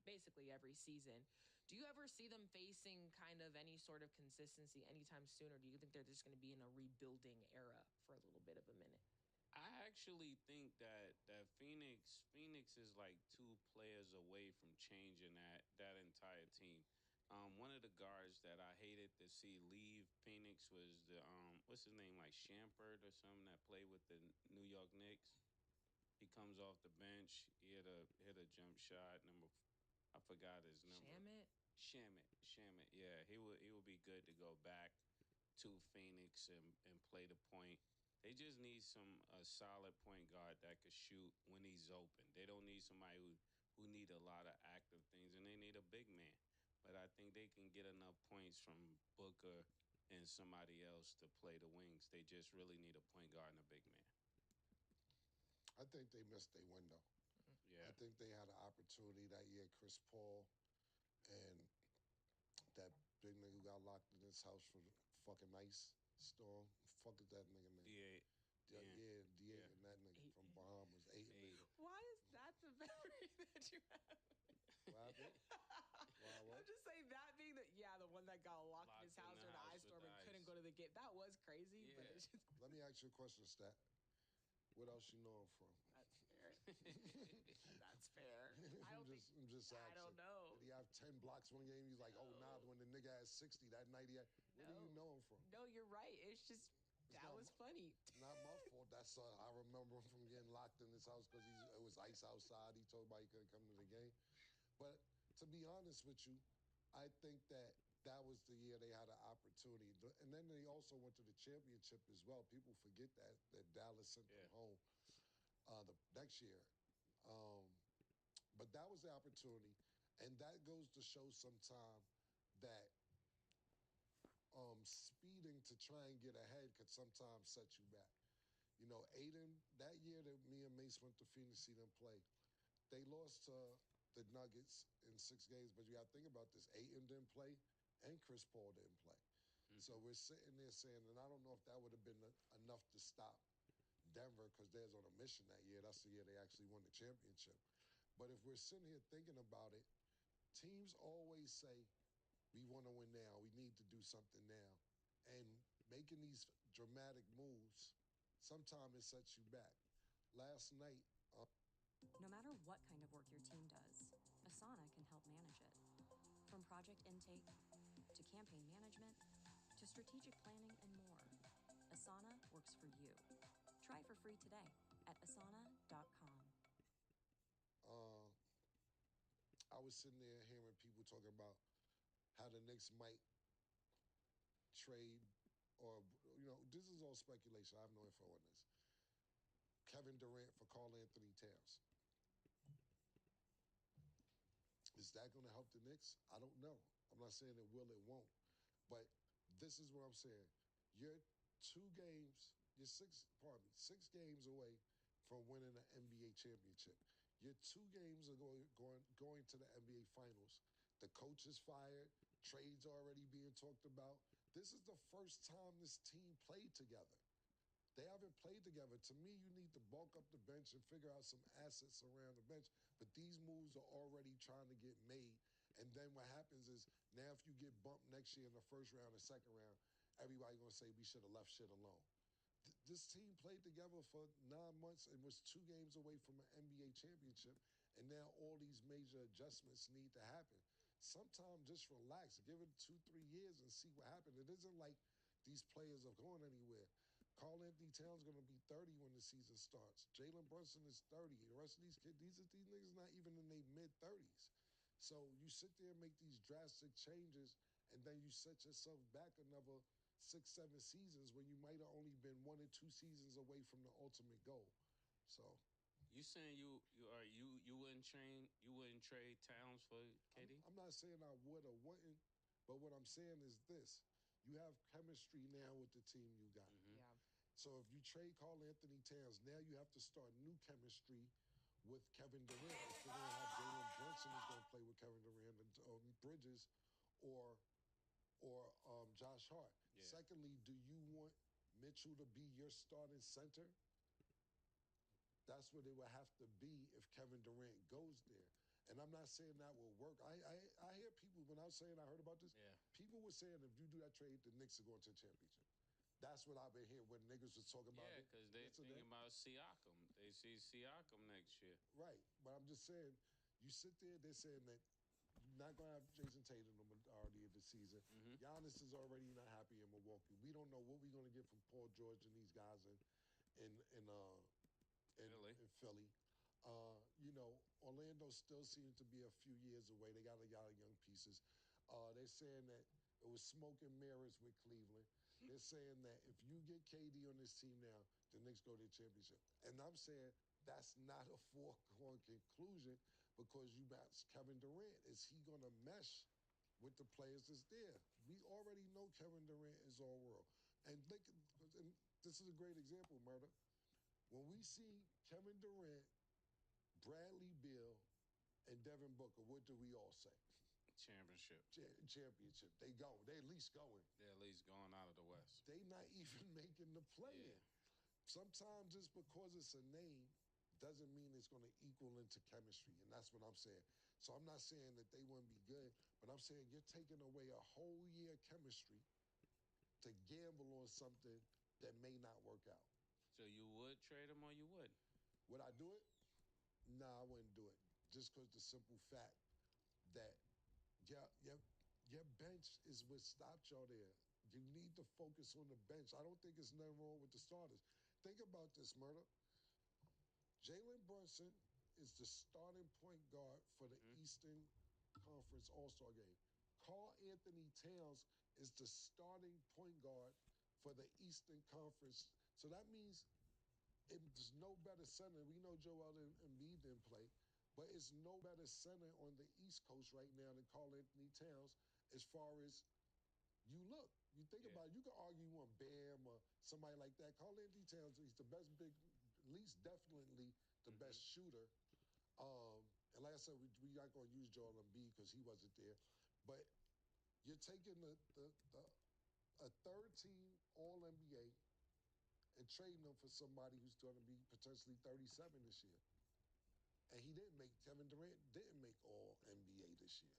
basically every season. Do you ever see them facing kind of any sort of consistency anytime soon, or do you think they're just going to be in a rebuilding era for a little bit of a minute? I actually think that Phoenix is like two players away from changing that entire team. One of the guards that I hated to see leave Phoenix was the what's his name, like Shampert or something, that played with the New York Knicks. He comes off the bench. He hit a jump shot. I forgot his number. Shamit. Yeah, he would be good to go back to Phoenix and play the point. They just need a solid point guard that could shoot when he's open. They don't need somebody who need a lot of active things, and they need a big man. But I think they can get enough points from Booker and somebody else to play the wings. They just really need a point guard and a big man. I think they missed their window. Yeah. I think they had an opportunity that year, Chris Paul and that big nigga who got locked in his house for fucking ice storm. Fuck is that nigga name? D8. D8 and that nigga from Bahamas. 8. Why is that the memory that you have? What happened? I'm just saying that being the one that got locked in his house during the ice storm and couldn't go to the game. That was crazy, but it's just... Let me ask you a question, Stat. What else you know him from? That's fair. That's fair. I'm just asking. I don't know. Did he have 10 blocks one game? He's like, when the nigga has 60 that night he had. Where do you know him from? No, you're right. It's just, that was funny. Not my fault. That's I remember him from getting locked in his house because it was ice outside. He told everybody he couldn't come to the game. But to be honest with you, I think that was the year they had an opportunity. And then they also went to the championship as well. People forget that Dallas sent them home the next year. But that was the opportunity. And that goes to show sometime that speeding to try and get ahead could sometimes set you back. You know, Aiden, that year that me and Mace went to Phoenix to see them play, they lost to the Nuggets in 6 games. But you got to think about this. Aiden didn't play and Chris Paul didn't play. Mm-hmm. So we're sitting there saying, and I don't know if that would have been enough to stop Denver because they're on a mission that year. That's the year they actually won the championship. But if we're sitting here thinking about it, teams always say, we want to win now. We need to do something now. And making these dramatic moves, sometimes it sets you back. Last night... No matter what kind of work your team does, Asana can help manage it. From project intake to campaign management to strategic planning and more, Asana works for you. Try for free today at asana.com. I was sitting there hearing people talking about how the Knicks might trade or, this is all speculation. I have no info on this. Kevin Durant for Karl Anthony Towns. Is that going to help the Knicks? I don't know. I'm not saying it will, it won't. But this is what I'm saying. You're 6 games away from winning an NBA championship. You're 2 games ago going to the NBA Finals. The coach is fired. Trades already being talked about. This is the first time this team played together. They haven't played together. To me, you need to bulk up the bench and figure out some assets around the bench. But these moves are already trying to get made. And then what happens is now if you get bumped next year in the first round or second round, everybody going to say we should have left shit alone. This team played together for 9 months and was 2 games away from an NBA championship, and now all these major adjustments need to happen. Sometimes just relax, give it 2-3 years and see what happens. It isn't like these players are going anywhere. Karl Anthony Towns going to be 30 when the season starts. Jalen Brunson is 30. The rest of these kids, these niggas not even in their mid-30s. So you sit there and make these drastic changes, and then you set yourself back another 6-7 seasons when you might have only been 1 or 2 seasons away from the ultimate goal. So You saying you wouldn't trade Towns for KD? I'm not saying I would or wouldn't, but what I'm saying is this: you have chemistry now with the team you got. Yeah. So if you trade Karl Anthony Towns, now you have to start new chemistry with Kevin Durant. Figuring out how Jalen Brunson is going to play with Kevin Durant and Bridges, or Josh Hart. Yeah. Secondly, do you want Mitchell to be your starting center? That's what it would have to be if Kevin Durant goes there. And I'm not saying that will work. I hear people, when I was saying I heard about this, people were saying if you do that trade, the Knicks are going to the championship. That's what I've been hearing when niggas was talking about it. Yeah, because they're thinking about Siakam. They see Siakam next year. Right. But I'm just saying, you sit there, they're saying that you're not going to have Jason Tatum the majority of the season. Giannis is already not happy in Milwaukee. We don't know what we're going to get from Paul George and these guys in Philly. Orlando still seems to be a few years away. They got a lot of young pieces. They're saying that it was smoke and mirrors with Cleveland. They're saying that if you get KD on this team now, the Knicks go to the championship. And I'm saying that's not a foregone conclusion because you got Kevin Durant. Is he going to mesh with the players that's there? We already know Kevin Durant is all world. And this is a great example, Murder. When we see Kevin Durant, Bradley Beal, and Devin Booker, what do we all say? Championship. Championship. They go. They at least going. They're at least going out of the West. They not even making the play-in. Sometimes just because it's a name doesn't mean it's going to equal into chemistry, and that's what I'm saying. So I'm not saying that they wouldn't be good, but I'm saying you're taking away a whole year of chemistry to gamble on something that may not work out. So you would trade him or you wouldn't? Would I do it? Nah, I wouldn't do it. Just because the simple fact that your bench is what stopped y'all there. You need to focus on the bench. I don't think there's nothing wrong with the starters. Think about this, Murder. Jalen Brunson is the starting point guard for the Eastern Conference All-Star game. Karl Anthony Towns is the starting point guard for the Eastern Conference. So that means there's no better center. We know Joel Embiid didn't play, but it's no better center on the East Coast right now than Karl Anthony Towns as far as you look. You think about it, you could argue you want Bam or somebody like that. Karl Anthony Towns, he's the best big, at least definitely the best shooter. And like I said, we not going to use Joel Embiid because he wasn't there. But you're taking a third team All-NBA and trading them for somebody who's going to be potentially 37 this year. And Kevin Durant didn't make All-NBA this year.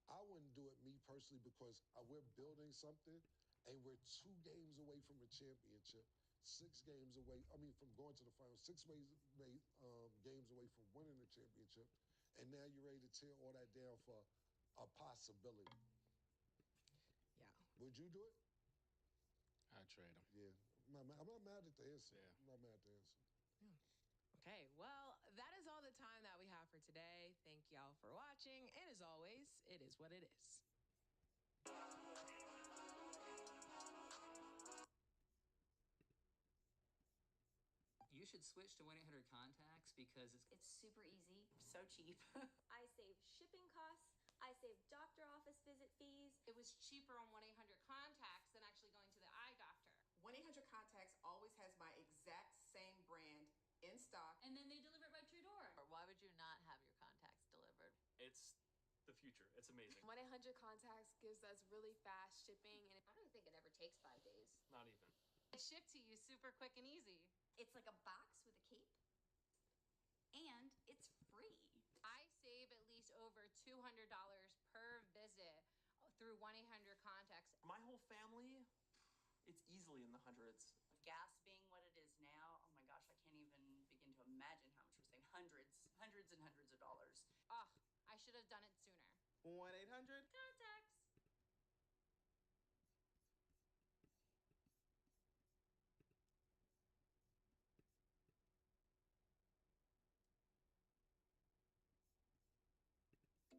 I wouldn't do it, me personally, because we're building something and we're 2 games away from a championship, 6 games away, from going to the finals, 6 games away from winning the championship, and now you're ready to tear all that down for a possibility. Yeah. Would you do it? I'd trade him. Yeah. I'm not mad at the answer. Yeah. I'm not mad at the answer. Yeah. Okay, well, that is all the time that we have for today. Thank y'all for watching, and as always, it is what it is. You should switch to 1-800 Contacts because it's super easy. So cheap. I save shipping costs. I save doctor office visit fees. It was cheaper on 1-800 Contacts than actually going to the eye doctor. 1-800 Contacts always has my exact same brand in stock. And then they deliver it right to your door. Or why would you not have your contacts delivered? It's the future. It's amazing. 1-800 Contacts gives us really fast shipping, and I don't think it ever takes 5 days. Not even. It's shipped to you super quick and easy. It's like a box with a cape. And it's free. I save at least over $200 per visit through 1-800 Contacts. My whole family, it's easily in the hundreds. Gas being I should have done it sooner. 1-800? Contacts.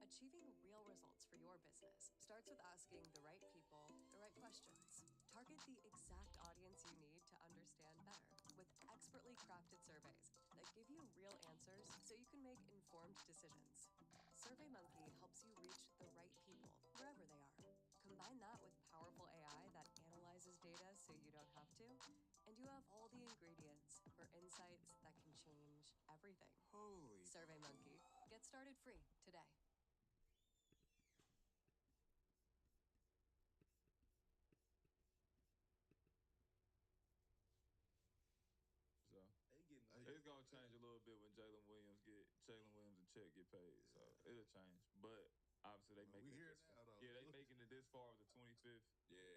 Achieving real results for your business starts with asking the right people the right questions. Target the exact audience you need to understand better with expertly crafted surveys that give you real answers so you can make informed decisions. SurveyMonkey helps you reach the right people wherever they are. Combine that with powerful AI that analyzes data so you don't have to, and you have all the ingredients for insights that can change everything. Holy. SurveyMonkey. Get started free today. So it's gonna change a little bit when Jalen Williams and Chet get paid. So it'll change. But obviously they making we it here this now, far. though. Yeah, they making it this far with the 25th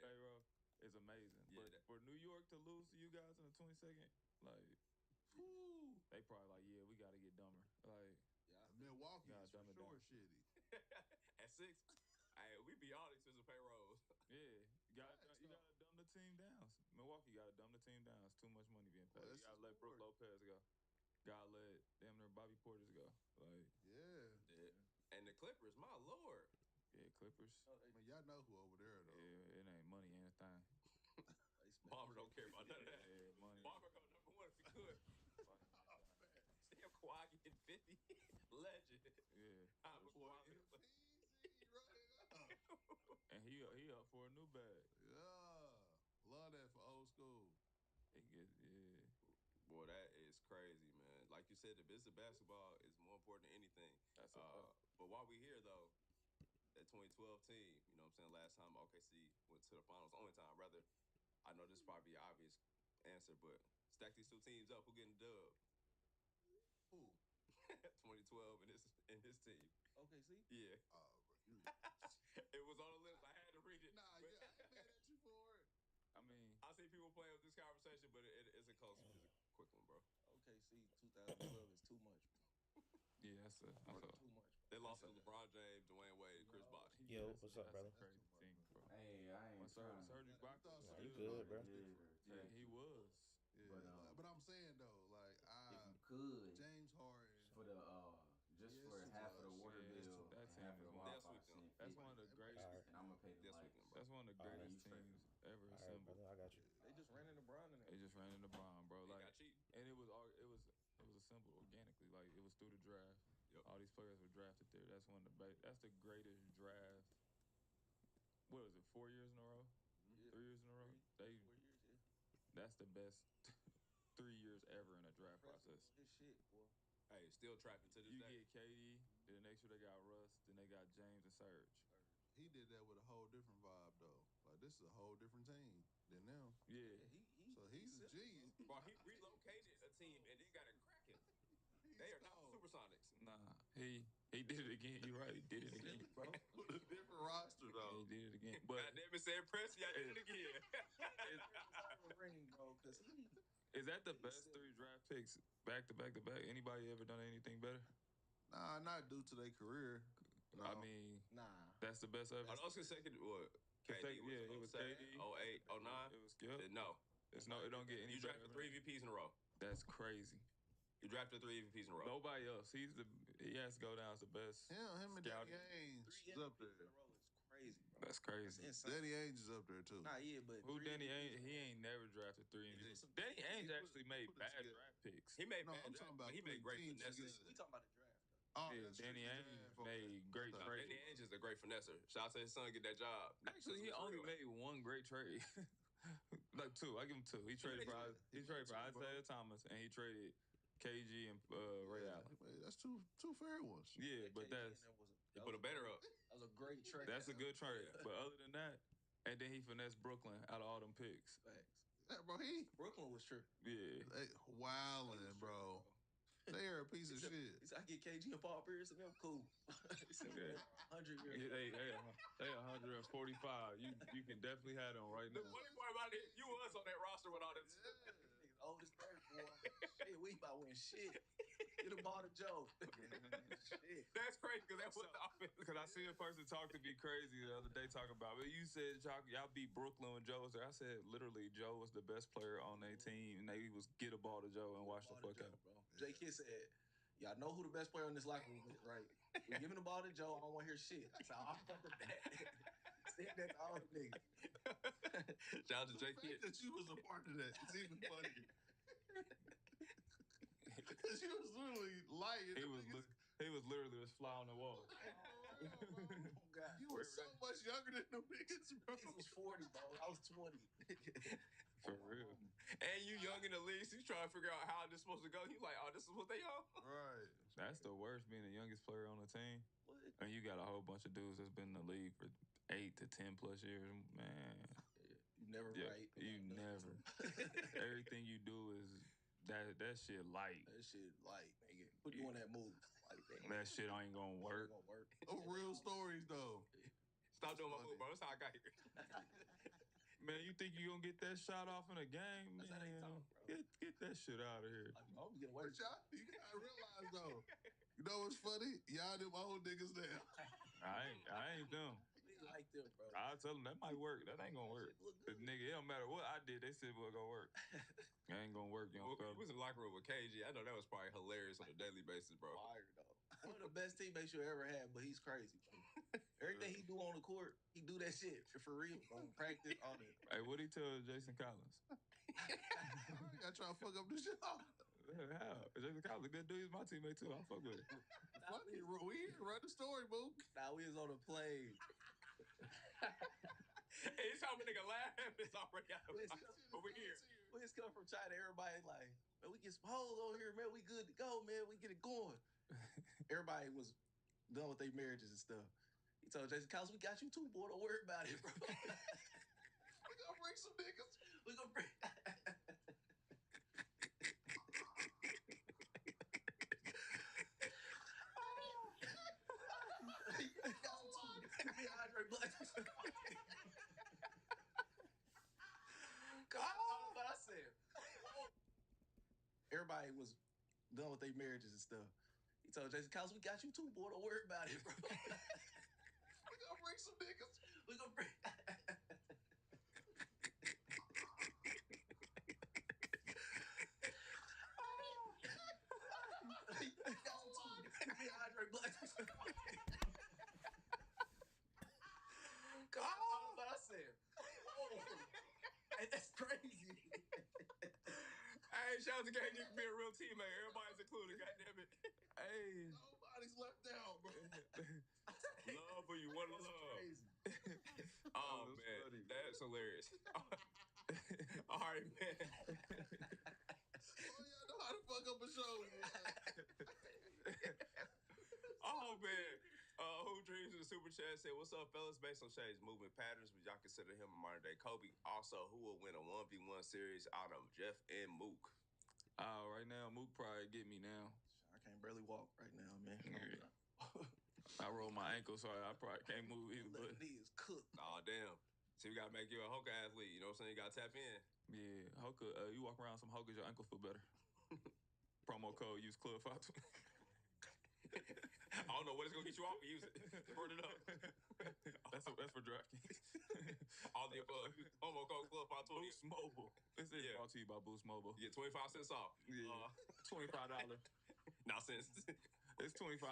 payroll. It's amazing. Yeah, but for New York to lose to you guys in the 22nd, like, they probably like, yeah, we got to get dumber. Like, Milwaukee gotta is for dumb it sure down. shitty. At 6, we be all expensive payrolls. Yeah, you gotta dumb the team down. Milwaukee gotta dumb the team down. It's too much money being paid. You gotta let Brook Lopez go. Gotta let damn near Bobby Portis go. Like, yeah. And the Clippers, my lord. Yeah, Clippers. I mean, y'all know who over there though. Yeah, it ain't money, ain't a thing. Bomber don't care about none of that. Yeah, money. Bomber go number 1 if he could. Damn, Kawhi getting 50. Legend. Yeah. And he up for a new bag. Yeah. Love that for old school. Boy, that is crazy, man. Like you said, the business of basketball is more important than anything. That's a fact. But while we here, though, that 2012 team, you know what I'm saying, last time OKC went to the finals, only time, rather, I know this is probably an obvious answer, but stack these two teams up, who getting dubbed? Who? 2012 and his team. OKC? Yeah. It was on the list. I had to read it. Nah, I ain't mad at you for it. I mean, I see people playing with this conversation, but it's a close, it's a quick one, bro. OKC 2012 is too much, bro. Yeah, that's too much. They lost to LeBron James, Dwayne Wade, and Chris Bosh. Yo, what's up, brother? That's a crazy team, bro. Hey, I ain't trying. Serge Ibaka. Nah, you good, bro? Yeah, he was. Yeah, but I'm saying though, like, if you could, James Harden for the just for half of the water bill, that and team half of is the one. Wi-Fi, That's one of the greatest. and I'm gonna pay the lights. That's one of the greatest teams ever assembled. Brother, I got you. They just ran into Bron. They just ran into Bron, bro. Like, got cheap. and it was assembled organically. Like, it was through the draft. Yep. All these players were drafted there. That's one of the that's the greatest draft. What was it? 4 years in a row? Yeah. 3 years in a row? 4 years, yeah. That's the best 3 years ever in a draft process. His shit, boy. Hey, still trapping to this You day. get KD, then the next year they got Russ, then they got James and Serge. he did that with a whole different vibe though. Like, this is a whole different team than them. Yeah. So he's a G. Bro, he relocated a team and then got it cracking. They are not Supersonics. Nah, he did it again. You're right. He did it again, bro. With a different roster though. He did it again. But God damn it, said Presti, I did it again. Ring, bro, because is that the best 3 draft picks back to back to back? Anybody ever done anything better? Nah, not due to their career. No. I mean, nah. That's the best ever. I know it's consecutive. What? KD it was KD. 08, 09. It was No. It don't get any You better. drafted 3 VPs in a row. That's crazy. You drafted 3 VPs in a row. Nobody else. He has to go down as the best. Him and Danny scouting. Ainge is up there. Crazy, bro. That's crazy. Danny Ainge is up there too. Nah, yeah, but Who Danny Ainge? He ain't never drafted 3 MVPs. Danny Ainge actually made bad draft picks. He made No, bad I'm drafts, talking but about he made great teams finesses. together. We talking about the draft, though. Oh, Yeah, that's Danny just the Ainge draft. Okay. made great No, trades. Danny Ainge is a great finesser. Shout out to his son get that job. Actually, he only made one great trade. Like 2. I give him 2. He traded for Isaiah Thomas and he traded KG and Ray Allen. That's two fair ones. Yeah, but that's He put a banner up. That was a great trade. that's a good trade. But other than that, and then he finessed Brooklyn out of all them picks. Facts. Yeah, bro, Brooklyn was tripping. Yeah. they wildin', bro. They are a piece of shit. He said, I get KG and Paul Pierce and them cool. He said, 100 years. They 145. You can definitely have them right The now. funny part about it, you was on that roster with all this. Niggas old as dirt, boy. Shit, we about to win shit. Get the ball to Joe. Shit. That's crazy because that's what the offense. Because I see a person talk to be crazy the other day talking about, but you said y'all beat Brooklyn when Joe was there. I said literally Joe was the best player on their team, and they was get a ball to Joe and watch the fuck out. Bro. Jay Kidd said, y'all know who the best player in this locker room is, right? We're giving the ball to Joe. I don't want to hear shit. So I'm about to bet. Said that to all the niggas. Shout out to Jay Kidd. That you was a part of that. It's even funnier. Because you was literally lying. He was literally a fly on the wall. Oh, God. You were so much younger than them niggas, bro. He was 40, bro. I was 20. For real. And you young in the league, so you trying to figure out how this supposed to go. You like, oh, this is what they on? Right. That's the worst, being the youngest player on the team. What? And you got a whole bunch of dudes that's been in the league for 8 to 10 plus years. Man. You never right. You never. Everything you do is that shit light. That shit light, nigga. Quit doing that move. That shit ain't gonna work. Real stories, though. Stop doing my move, bro. That's how I got here. Man, you think you gonna get that shot off in a game? Man, get that shit out of here. I'm gonna get away. But y'all, you gotta realize, though. You know what's funny? Y'all them old niggas now. I ain't them. Like them, bro. I tell them that might work. That ain't gonna work. The nigga, it don't matter what I did. They said it was gonna work. It ain't gonna work, young fella. We was in the locker room with KG. I know that was probably hilarious on a daily basis, bro. Fire, though. One of the best teammates you ever had, but he's crazy, bro. Everything he do on the court, he do that shit for real, bro. Practice, all that. Hey, what'd he tell Jason Collins? I gotta try to fuck up the show. How? Jason Collins, a good dude. He's my teammate, too. I fuck with him. We here to run the story, boo. Nah, we was on a plane. Hey, it's how a nigga laugh. It's already out. But we here. We just come from China. Everybody like, man, we get some hoes over here, man. We good to go, man. We get it going. Everybody was done with their marriages and stuff. He told Jason Collins, we got you too, boy. Don't worry about it, bro. We gonna bring some niggas. We gonna bring... But I said, everybody was done with their marriages and stuff. He told Jason Collins, we got you too, boy. Don't worry about it, bro. We gonna bring some niggas. We gonna bring... But I said, that's crazy. Hey, shout out to KG for being a real teammate. Everybody's included, goddammit. Hey. Nobody's left out, bro. Love for you, one love. Oh, man. Funny. That's hilarious. All right, man. Oh, y'all know how to fuck up a show, man. Oh, man. Who Dreams in the Super Chat said, what's up, fellas? Based on Shay's movement patterns, would y'all consider him a modern-day Kobe? Also, who will win a 1v1 series out of Jeff and Mook? Right now, Mook probably get me now. I can't barely walk right now, man. I rolled my ankle, so I probably can't move either. But knee is cooked. Oh, damn. So we got to make you a Hoka athlete. You know what I'm saying? You got to tap in. Yeah, Hoka. You walk around some Hokas, your ankle feel better. Promo code, use Club 520. I don't know what it's gonna get you off, but use it. Burn it up. That's for DraftKings. All the above. Promo code Club 520. Boost Mobile. This is brought to you by Boost Mobile. You get 25 cents off. Yeah. $25. Not cents. It's $25. $25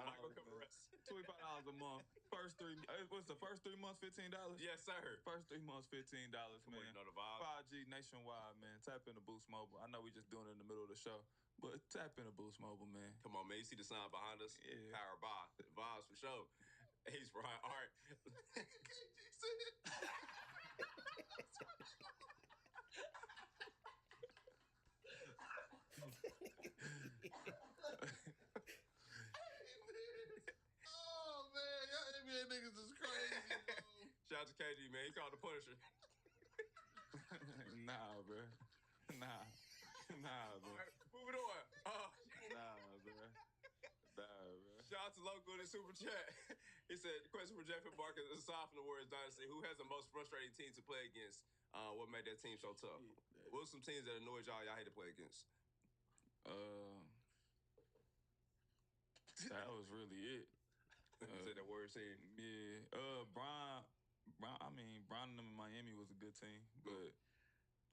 a month. First 3. What's the first 3 months? $15. Yes, sir. First 3 months, $15, man. Come on, you know the vibe. 5G nationwide, man. Tap into Boost Mobile. I know we just doing it in the middle of the show, but tap into Boost Mobile, man. Come on, man. You see the sign behind us? Yeah. Powered by. Vibes for sure. He's right. All right. Oh, man. Y'all NBA niggas is crazy, bro. Shout out to KG, man. He called the Punisher. Nah, bro. Nah, bro. All right, moving on. Nah, bro. Shout out to Local in the Super Chat. He said, question for Jeff and Marcus, aside from the Warriors Dynasty, who has the most frustrating team to play against? What made that team so tough? What were some teams that annoyed y'all hate to play against? really it. You said that word scene. Yeah. Brian. I mean, Brian and them in Miami was a good team, but.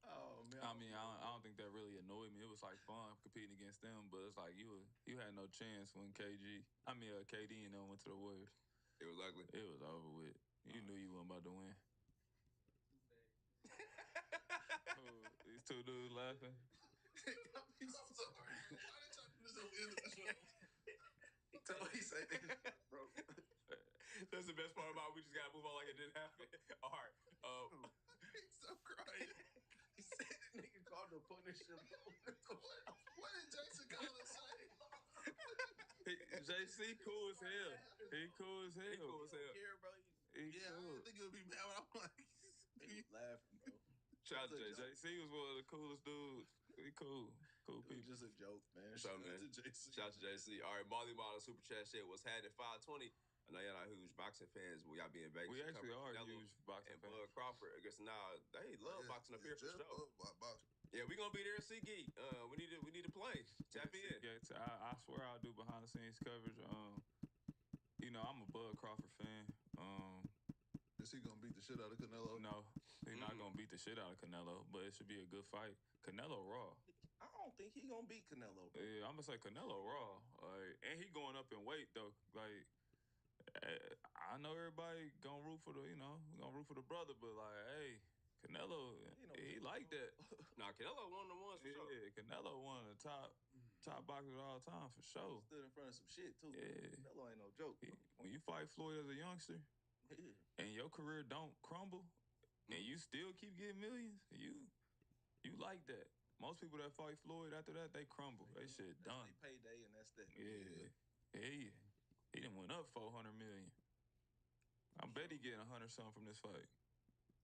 Oh man! I don't think that really annoyed me. It was like fun competing against them, but it's like you had no chance when KD and them went to the Warriors. It was ugly. It was over with. You knew you weren't about to win. These two dudes laughing. I'm sorry. Why did y'all do this on the internet? Tell me he said that, bro. That's the best part about it. We just gotta move on like it didn't happen. All right. Stop crying. He said that nigga called the Punisher. What did Jason Collins say? JC cool as hell. He cool as hell. He cool as hell. Here, bro. I didn't think it would be mad, but I'm like, he was laughing, bro. Shout out to JC was one of the coolest dudes. He cool. Cool people. Just a joke, man. Shout out to JC. All right, Molly Model Super Chat shit was had at 520. I know y'all not huge boxing fans, but y'all be in Vegas. We actually are huge boxing fans. Bud Crawford, I guess now they love boxing up here for sure. Boxing. Yeah, we gonna be there at SeatGeek. We need to play. Tap in. I swear I'll do behind the scenes coverage. I'm a Bud Crawford fan. Is he gonna beat the shit out of Canelo? No, he's not gonna beat the shit out of Canelo, but it should be a good fight. Canelo raw. I don't think he gonna beat Canelo. Yeah, I'm gonna say Canelo raw. And he going up in weight though. Like, I know everybody gonna root for the brother, but like, hey, Canelo, he like that. Nah, Canelo one of the ones for sure. Yeah, Canelo one of the top boxers of all time for sure. Stood in front of some shit too. Yeah, Canelo ain't no joke. When you fight Floyd as a youngster, and your career don't crumble, and you still keep getting millions, you like that. Most people that fight Floyd after that, they crumble. They shit done. They payday and that's that. Yeah. He done went up 400 million. I bet he getting 100 something from this fight.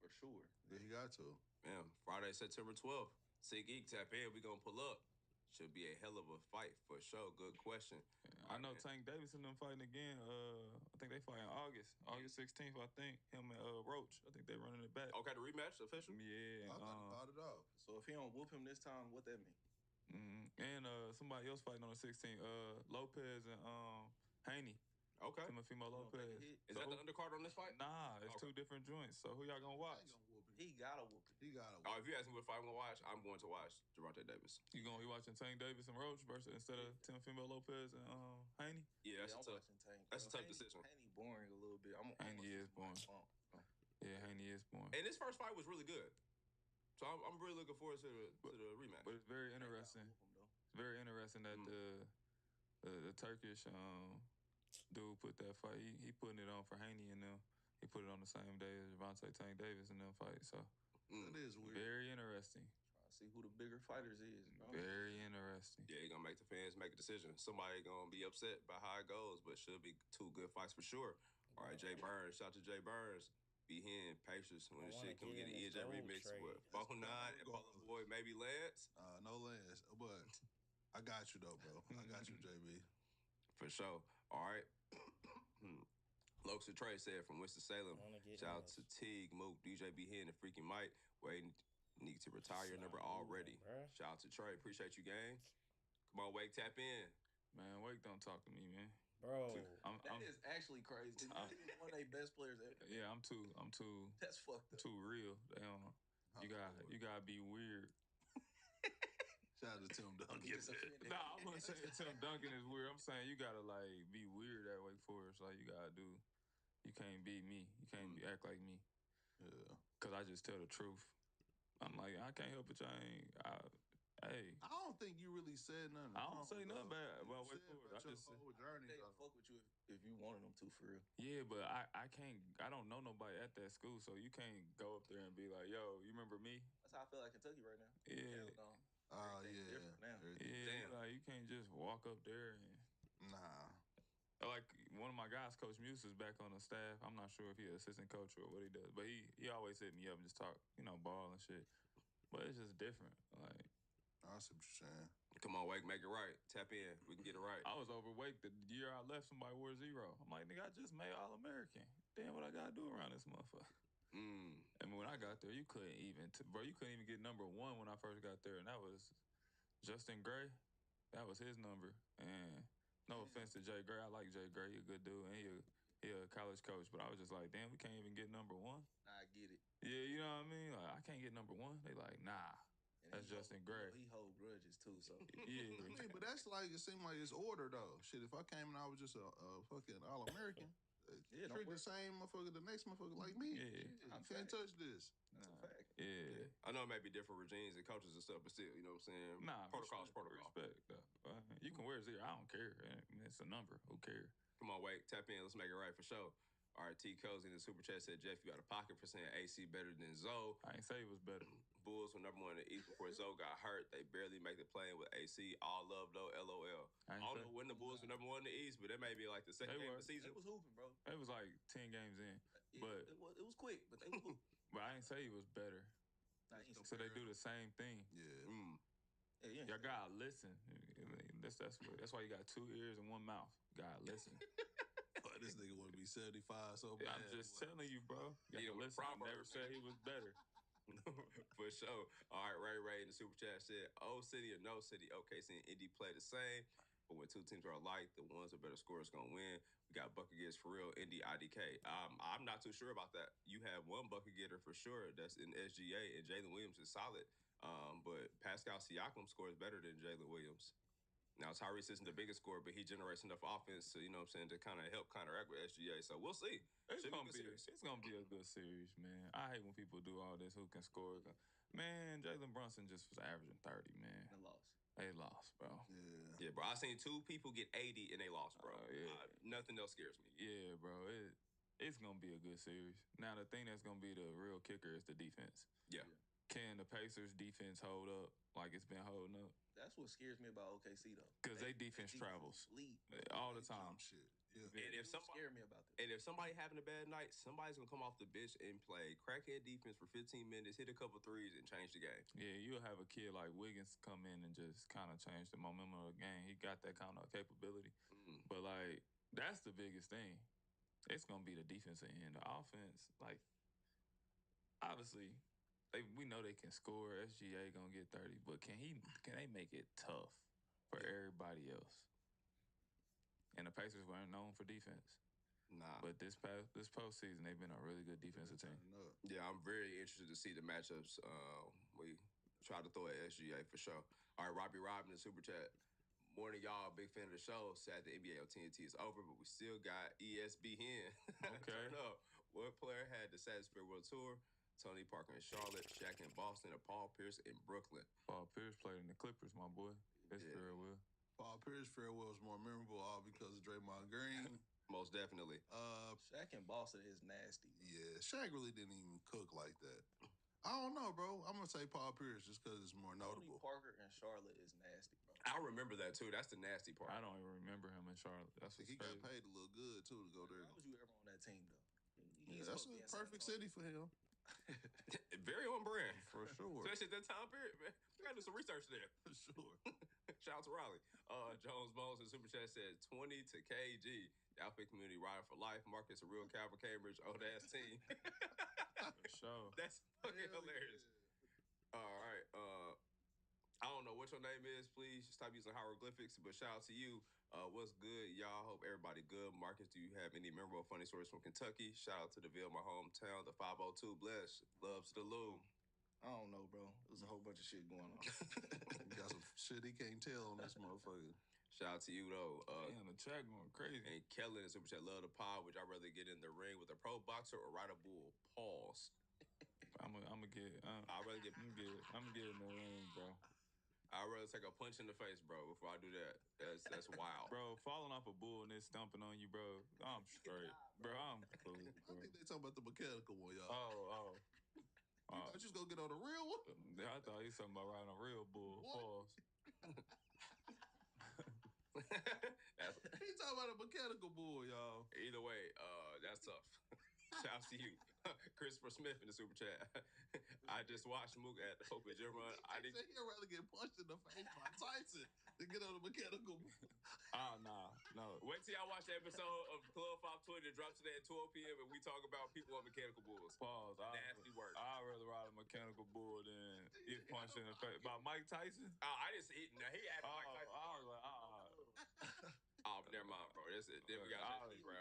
For sure. Yeah, he got to. Man, Friday, September 12th. SeatGeek, tap in. We gonna pull up. Should be a hell of a fight for sure. Good question. I know Tank Davis and them fighting again. I think they fight in August 16th. I think him and Roach. I think they running it back. Okay, the rematch official. Yeah. I got it off. So if he don't whoop him this time, what that mean? And somebody else fighting on the 16th. Lopez and Haney. Okay. Timofimo Lopez. Is that the undercard on this fight? Nah, it's two different joints. So who y'all gonna watch? He gotta whoop him. Oh, if you ask me what fight I'm gonna watch, I'm going to watch Gervonta Davis. You gonna be watching Tank Davis and Roach instead of Timofimo Lopez and Haney? Yeah, that's a tough decision. Haney boring a little bit. Haney is boring. Yeah, Haney is boring. And this first fight was really good. So I'm really looking forward to the rematch. But it's very interesting. It's very interesting that the Turkish dude put that fight. He putting it on for Haney and them. He put it on the same day as Gervonta Tank Davis and them fight. So that is weird. Very interesting. Trying to see who the bigger fighters is. Bro. Very interesting. Yeah, he gonna make the fans make a decision. Somebody gonna be upset by how it goes, but should be two good fights for sure. All right, Jay Burns. Shout out to Jay Burns. Be here in Pacers when this shit. Can we get an EJ remix with 4-9 and Paulo Boy, maybe Lance? No Lance, but I got you though, bro. I got you, JB. For sure. All right. Lokes and Trey said from Winston-Salem. Shout out to Teague, Mook, DJ B here, and the freaking Mike. Waiting, need to retire your number already. Shout out to Trey. Appreciate you, gang. Come on, Wake, tap in. Man, Wake don't talk to me, man. Bro, that is actually crazy. He's one of their best players ever. Yeah, I'm too. That's fucked up. Too real. They don't. You gotta be weird. Shout out to Tim Duncan. Nah, I'm gonna say Tim Duncan is weird. I'm saying you gotta like be weird at Wake Forest. Like you gotta do. You can't be me. You can't act like me. Yeah. Cause I just tell the truth. I'm like I can't help it. Hey. I don't think you really said nothing. I don't say nothing bad about Wake Forest. I just whole journey. They fuck with you if you wanted them to for real. Yeah, but I can't. I don't know nobody at that school, so you can't go up there and be like, "Yo, you remember me?" That's how I feel like Kentucky right now. Yeah. Different now. Yeah. Like you can't just walk up there and. Nah. Like one of my guys, Coach Muse, is back on the staff. I'm not sure if he's an assistant coach or what he does, but he always hit me up and just talk, ball and shit. But it's just different. Like. I see what you're saying. Come on, Wake, make it right. Tap in. We can get it right. I was overweight the year I left. Somebody wore 0. I'm like, nigga, I just made All-American. Damn, what I gotta do around this motherfucker? And when I got there, you couldn't even get number 1 when I first got there, and that was Justin Gray. That was his number, and No offense to Jay Gray. I like Jay Gray. He a good dude, and he a college coach. But I was just like, damn, we can't even get number one. I get it. Yeah, you know what I mean? Like, I can't get number one. They like, nah. And that's Justin Gray. He hold grudges too, so yeah. I mean, but that's like, it seemed like it's order though. Shit, if I came and I was just a fucking All-American, treat the same motherfucker, the next motherfucker like me. Yeah. You can't touch this. That's a fact. Yeah. I know it may be different regimes and coaches and stuff, but still, you know what I'm saying? Nah, protocol. Respect, though. You can wear zero. I don't care. It's a number. Who cares? Come on, wait. Tap in. Let's make it right for sure. All right, T. Cozy in the super chat said, Jeff, you got a pocket for saying AC better than Zoe. I ain't say it was better. Bulls were number one in the East before Zoe got hurt. They barely make the play with AC. All love, though. LOL. I don't know when the Bulls were number one in the East, but that may be like the second game of the season. They was hooping, bro. It was like 10 games in. But it was quick, but they was hooping. But I ain't say it was better. So they do the same thing. Yeah. Y'all gotta listen. That's why you got 2 ears and 1 mouth. You gotta listen. This nigga want to be 75 so bad. I'm just telling you, bro. You gotta listen. I never said he was better. For sure. All right, Ray in the super chat said, "Oh, city or no city, OKC and Indy play the same, but when two teams are alike, the ones with better scores gonna win. We got bucket getters for real, Indy IDK. I'm not too sure about that. You have one bucket getter for sure that's in SGA, and Jalen Williams is solid. But Pascal Siakam scores better than Jalen Williams. Now, Tyrese isn't the biggest scorer, but he generates enough offense to, you know what I'm saying, to kind of help counteract with SGA. So we'll see. It's gonna be a good series, man. I hate when people do all this who can score. Man, Jalen Brunson just was averaging 30, man. They lost, bro. Yeah, bro. I seen 2 people get 80 and they lost, bro. Nothing else scares me. Yeah, bro. It's gonna be a good series. Now, the thing that's gonna be the real kicker is the defense. Yeah. Can the Pacers defense hold up like it's been holding up? That's what scares me about OKC though. Because they defense travels all the time. Shit. Yeah. And if somebody scare me about that. And if somebody having a bad night, somebody's gonna come off the bench and play crackhead defense for 15 minutes, hit a couple threes, and change the game. Yeah, you'll have a kid like Wiggins come in and just kind of change the momentum of the game. He got that kind of capability. But like, that's the biggest thing. It's gonna be the defensive end. The offense, like, obviously, we know they can score. SGA gonna get 30, but can they make it tough for everybody else? And the Pacers weren't known for defense. Nah. But this postseason, they've been a really good defensive team. Yeah, I'm very interested to see the matchups. We try to throw at SGA for sure. All right, Robbie Robin in the super chat. Morning, y'all. Big fan of the show. Sad the NBA on TNT is over, but we still got ESPN. Okay. Turn up. What player had the saddest farewell tour? Tony Parker in Charlotte, Shaq in Boston, or Paul Pierce in Brooklyn? Paul Pierce played in the Clippers, my boy. His farewell. Paul Pierce's farewell was more memorable, all because of Draymond Green. Most definitely. Shaq in Boston is nasty. Yeah, Shaq really didn't even cook like that. I don't know, bro. I'm gonna say Paul Pierce just because it's more notable. Tony Parker in Charlotte is nasty, bro. I remember that too. That's the nasty part. I don't even remember him in Charlotte. That's he got paid a little good too to go there. Why was you ever on that team though? That's a perfect city for him. Very on brand. For sure. Especially at that time period, man. We gotta do some research there. For sure. Shout out to Raleigh. Jones Bones in Super Chat said 20 to KG. The outfit community riding for life. Marcus, a real Calvin Cambridge, old ass team. For sure. That's fucking hilarious. All right. I don't know what your name is. Please stop using hieroglyphics, but shout out to you. What's good, y'all? Hope everybody good. Marcus, do you have any memorable funny stories from Kentucky? Shout out to DeVille, my hometown, the 502. Bless. Loves to the Lou. I don't know, bro. There's a whole bunch of shit going on. Got some shit he can't tell on this motherfucker. Shout out to you, though. Damn, the chat going crazy. And Kellen in Super Chat, love the pod. Would y'all rather get in the ring with a pro boxer or ride a bull? Pause. I'm gonna get. I'd rather get. I'm gonna get in the ring, bro. I'd rather take a punch in the face, bro, before I do that. That's wild. Bro, falling off a bull and it's stomping on you, bro. I'm straight. Bro, I'm cool. I think they talking about the mechanical one, y'all. Oh. I just go get on the real one? I thought he was talking about riding a real bull. Pause. He talking about a mechanical bull, y'all. Either way, that's tough. Shout out to you. Christopher Smith in the super chat. I just watched Mook at Open Gym Run. He'd rather get punched in the face by Tyson than get on a mechanical bull. No. Wait till y'all watch the episode of Club 520 that drops today at 12 p.m. and we talk about people on mechanical bulls. Pause. Nasty work. I'd rather ride a mechanical bull than get punched in the face. By Mike Tyson? I didn't see it. No, he had Mike Tyson. I was like, Oh, Then we got that bro.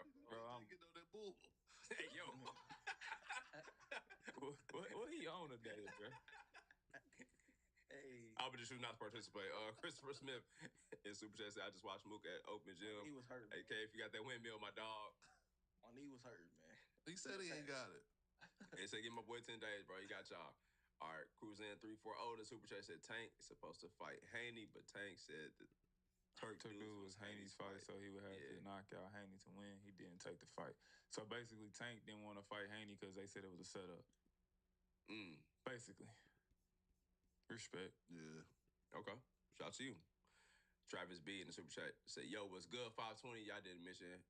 Get on that bull. Hey, yo. What he on today, bro? Hey. I'll be the shoe not to participate. Christopher Smith in Super Chat said, I just watched Mook at Open Gym. He was hurt. Hey, K, if you got that windmill, my dog. My knee was hurt, man. He said he ain't got it. He said, give my boy 10 days, bro. He got y'all. All right, cruising in 340. The Super Chat said Tank is supposed to fight Haney, but Tank said the Turk dude was Haney's fight, so he would have to knock out Haney to win. He didn't take the fight. So basically, Tank didn't want to fight Haney because they said it was a setup. Basically. Respect. Yeah. Okay. Shout out to you. Travis B in the Super Chat said, yo, what's good? 520. Y'all didn't mention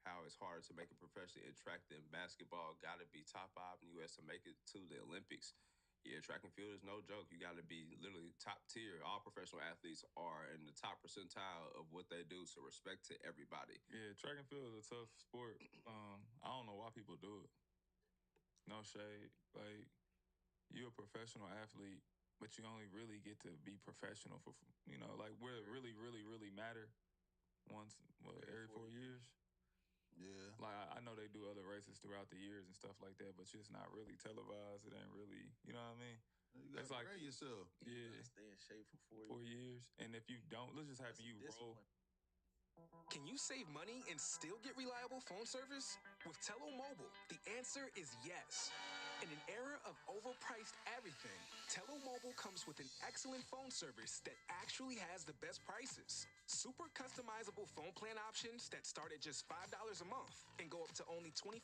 how it's hard to make it professionally in track than basketball. Got to be top 5 in the U.S. to make it to the Olympics. Yeah, track and field is no joke. You got to be literally top tier. All professional athletes are in the top percentile of what they do, so respect to everybody. Yeah, track and field is a tough sport. I don't know why people do it. No shade. Like, you're a professional athlete, but you only really get to be professional for, like where it really, really, really matter once, every 4 years. Yeah. Like, I know they do other races throughout the years and stuff like that, but it's not really televised. It ain't really, you know what I mean? You gotta train yourself. Yeah. You gotta stay in shape for 4 years. And if you don't, let's just happen you roll. Can you save money and still get reliable phone service? With Tello Mobile, the answer is yes. In an era of overpriced everything, Tello Mobile comes with an excellent phone service that actually has the best prices. Super customizable phone plan options that start at just $5 a month and go up to only $25.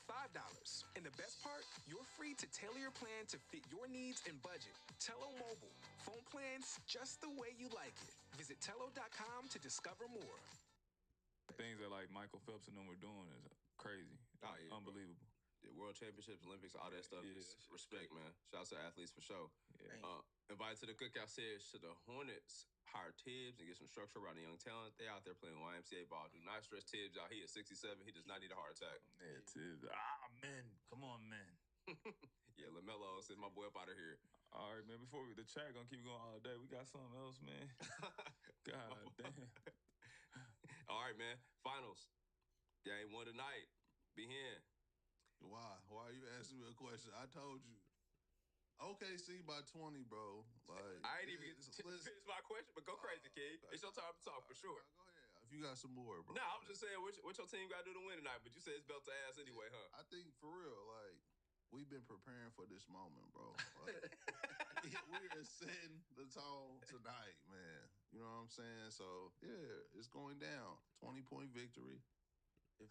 And the best part, you're free to tailor your plan to fit your needs and budget. Tello Mobile, phone plans just the way you like it. Visit Tello.com to discover more. Things that like Michael Phelps and them were doing is crazy. Oh, yeah, unbelievable. The World Championships, Olympics, all that stuff. Is respect, man. Shouts to athletes for sure. Yeah. Invited to the cookout says, should the Hornets hire Tibbs and get some structure around the young talent? They out there playing YMCA ball. Do not stress Tibbs out. He is 67. He does not need a heart attack. Yeah, Tibbs. Man. Come on, man. Yeah, LaMelo said, my boy up out of here. All right, man. Before the chat gonna keep going all day, we got something else, man. God damn. All right, man. Finals. Game 1 tonight. Be here. Why? Why are you asking me a question? I told you. OKC by 20, bro. Like, I ain't even get to finish my question, but go crazy, kid. It's your time to talk for sure. Go ahead. If you got some more, bro. Nah, I was just saying, what your team got to do to win tonight? But you said it's belt to ass anyway, huh? I think for real, like, we've been preparing for this moment, bro. Like, we are setting the tone tonight, man. You know what I'm saying? So, yeah, it's going down. 20-point victory.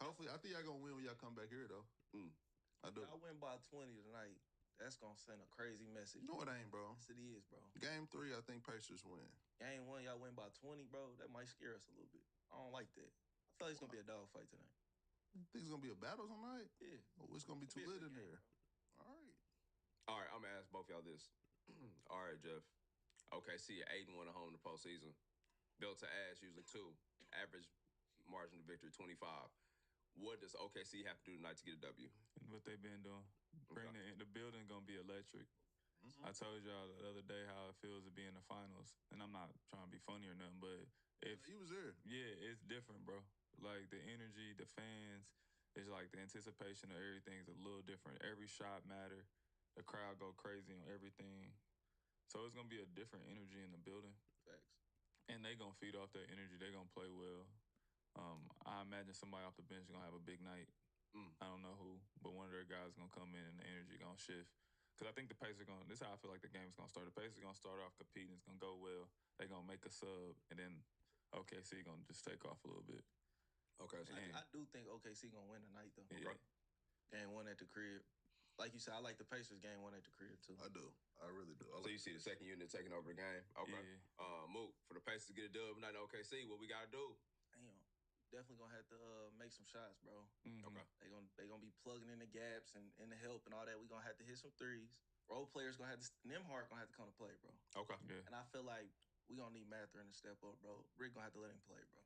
Hopefully, I think y'all going to win when y'all come back here, though. I do. Y'all win by 20 tonight. That's going to send a crazy message. No, it ain't, bro. Yes, it is, bro. Game 3, I think Pacers win. Game 1, y'all win by 20, bro. That might scare us a little bit. I don't like that. I feel like it's going to be a dogfight tonight. You think it's going to be a battle tonight? Yeah. Oh, it's going to be too lit in there. All right. All right, I'm going to ask both y'all this. All right, Jeff. OKC 8-1 at home in the postseason. Built to ass, usually 2. Average margin of victory, 25. What does OKC have to do tonight to get a W? What they've been doing. The building going to be electric. I told y'all the other day how it feels to be in the finals. And I'm not trying to be funny or nothing, but he was there. Yeah, it's different, bro. Like, the energy, the fans, it's like the anticipation of everything's a little different. Every shot matter. The crowd go crazy on everything. So it's going to be a different energy in the building. Facts. And they going to feed off that energy. They going to play well. I imagine somebody off the bench is going to have a big night. I don't know who, but one of their guys is going to come in and the energy going to shift. Because I think the Pacers are going to, this is how I feel like the game's going to start. The Pacers are going to start off competing. It's going to go well. They're going to make a sub, and then OKC going to just take off a little bit. Okay. So I do think OKC going to win tonight, though. Yeah. Game 1 at the crib. Like you said, I like the Pacers game 1 at the crib, too. I do. I really do. So you see the second unit taking over the game? Okay. Yeah. Mook, for the Pacers to get a dub tonight in OKC, what we got to do? Damn. Definitely gonna have to make some shots, bro. Okay. They gonna be plugging in the gaps and the help and all that. We gonna have to hit some threes. Role players gonna have to, Nimhart gonna have to come to play, bro. Okay. Yeah. And I feel like we gonna need Mathurin to step up, bro. Rick gonna have to let him play, bro.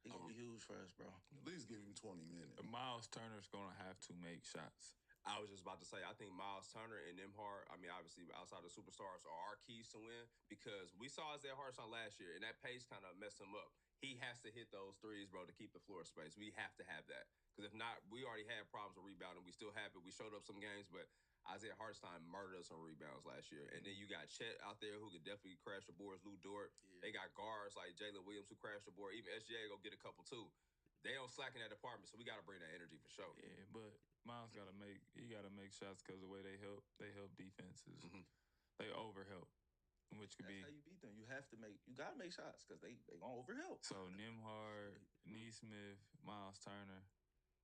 He gonna be huge for us, bro. At least give him 20 minutes. Miles Turner's going to have to make shots. I was just about to say, I think Miles Turner and Nembhard, I mean, obviously, outside of superstars, are our keys to win because we saw Isaiah Hartenstein last year, and that pace kind of messed him up. He has to hit those threes, bro, to keep the floor space. We have to have that because if not, we already had problems with rebounding. We still have it. We showed up some games, but Isaiah Hartenstein murdered us on rebounds last year. And then you got Chet out there who could definitely crash the boards, Lou Dort. Yeah. They got guards like Jalen Williams who crashed the board. Even SGA go get a couple, too. They don't slack in that department, so we got to bring that energy for sure. Yeah, but Miles gotta make shots because the way they help defenses. Mm-hmm. They overhelp, which could That's be how you beat them. You gotta make shots because they gonna overhelp. So Nembhard, Neesmith, Miles Turner,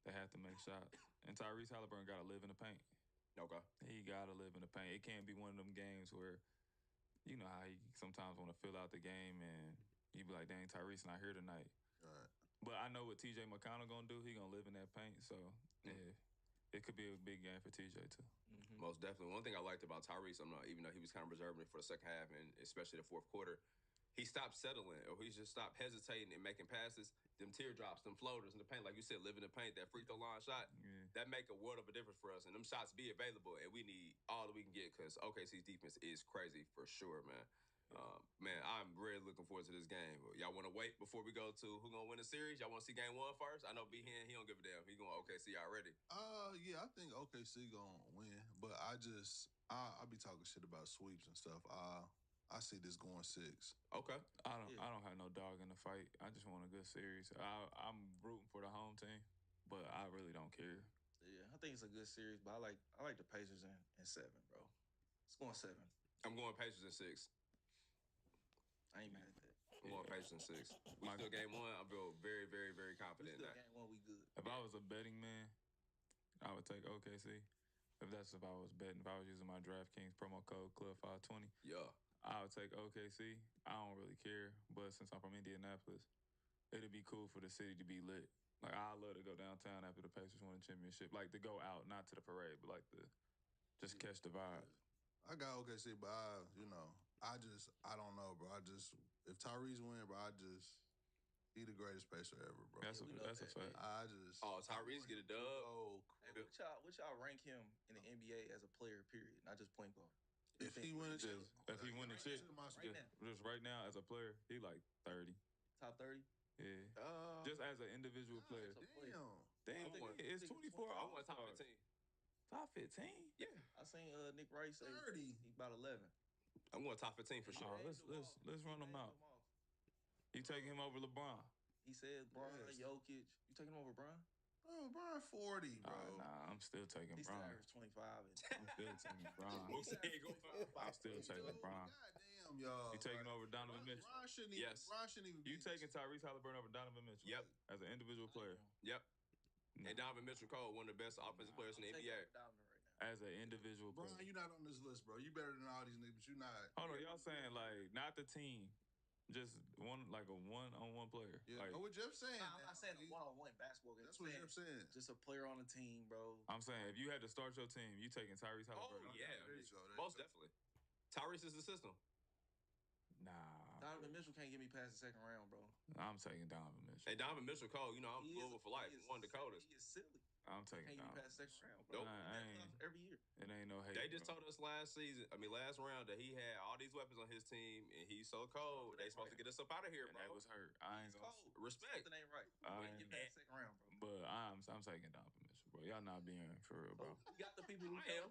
they have to make shots. And Tyrese Halliburton gotta live in the paint. Okay. He gotta live in the paint. It can't be one of them games where, you know how he sometimes want to fill out the game and you be like, dang, Tyrese not here tonight. Right. But I know what TJ McConnell gonna do. He gonna live in that paint. So yeah, it could be a big game for TJ too. Mm-hmm. Most definitely. One thing I liked about Tyrese, even though he was kind of reserving it for the second half and especially the fourth quarter, he stopped settling or he just stopped hesitating and making passes. Them teardrops, them floaters in the paint, like you said, live in the paint, that free throw line shot, that make a world of a difference for us. And them shots be available, and we need all that we can get because OKC's defense is crazy for sure, man. Man, I'm really looking forward to this game. Y'all want to wait before we go to who gonna win the series? Y'all want to see game 1 first? I know B Hen, he don't give a damn. He going OKC already. Yeah, I think OKC gonna win, but I be talking shit about sweeps and stuff. I see this going 6. Okay. I don't have no dog in the fight. I just want a good series. I'm rooting for the home team, but I really don't care. Yeah, I think it's a good series, but I like the Pacers in 7, bro. It's going 7. I'm going Pacers in 6. I ain't mad at that. I'm going Pacers in 6. We still game 1. I feel very, very, very confident in that. Game 1, we good. If I was a betting man, I would take OKC. If I was betting, if I was using my DraftKings promo code Club520, yeah, I would take OKC. I don't really care, but since I'm from Indianapolis, it'd be cool for the city to be lit. Like, I love to go downtown after the Pacers win the championship. Like, to go out, not to the parade, but like to just catch the vibe. I got OKC, but I don't know, bro. If Tyrese win, bro, he the greatest Pacer ever, bro. That's a fact. Tyrese get a dub. Hey, what y'all rank him in the NBA as a player? Period, not just point guard. If he win the chip, just right now as a player, he like 30. Top 30? Yeah. Just as an individual player. Damn, it's 24. I want top 15. Top 15? Yeah. I seen Nick Rice say 30. He about 11. I'm going top 15 for sure. Let's run them out. You taking him over LeBron? He said Bron, Jokic. You taking him over Bron? Oh, Bron 40, bro. Nah, I'm still taking He Bron. still averaged 25. I'm still taking Bron. I'm still taking Bron. Goddamn, y'all. You taking over Donovan Mitchell? Bron shouldn't even You taking Tyrese Halliburton over Donovan Mitchell? Yep. As an individual player? Yep. And Donovan Mitchell Cole, one of the best offensive players in the NBA. As an individual player. Bron, you're not on this list, bro. You better than all these niggas, but you're not. Hold on, y'all saying like not the team. Just like a one-on-one player. Yeah, like, what Jeff saying? I'm not saying a one-on-one basketball game. That's what Jeff saying. Just a player on the team, bro. I'm saying if you had to start your team, you taking Tyrese Halliburton. Oh, yeah. Most definitely. Tyrese is the system. Nah. Donovan Mitchell can't get me past the second round, bro. I'm taking Donovan Mitchell. Hey, Donovan Mitchell Cole, I'm Louisville for life. One of the coldest. He is silly. I'm taking Donovan. Can't get me past the second round, bro. Nope. Every year. It ain't no hate. They just told us last round that he had all these weapons on his team and he's so cold. They supposed to get us up out of here, bro. That was hurt. I ain't gonna respect. Something ain't right. Get past the second round, bro. But I'm taking Donovan Mitchell, bro. Y'all not being for real, bro. We got the people we know.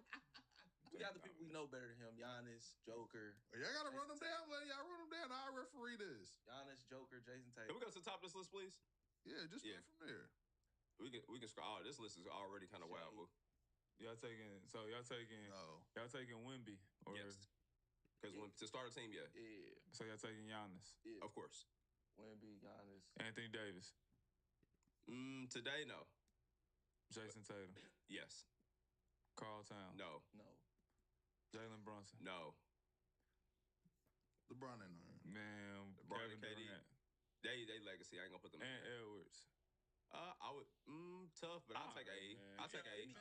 We got the people we know better than him. Giannis, Joker. Y'all gotta run them down. Well, y'all run them down. I'll referee this. Giannis, Joker, Jason Tatum. Can we go to the top of this list, please? Yeah, just start from there. We can scroll. Oh, this list is already kind of wild, boo. Y'all taking Wemby? Or, yes. Because to start a team, yeah. Yeah. So y'all taking Giannis? Yeah. Of course. Wemby, Giannis. Anthony Davis? Today, no. Jason Tatum? Yes. Karl Towns? No. Jalen Brunson? No. LeBron ain't on here. Man, LeBron and Kevin KD. Durant. They legacy. I ain't gonna put them and in there. Edwards. I would tough, but I'll take AE. I'll take AE.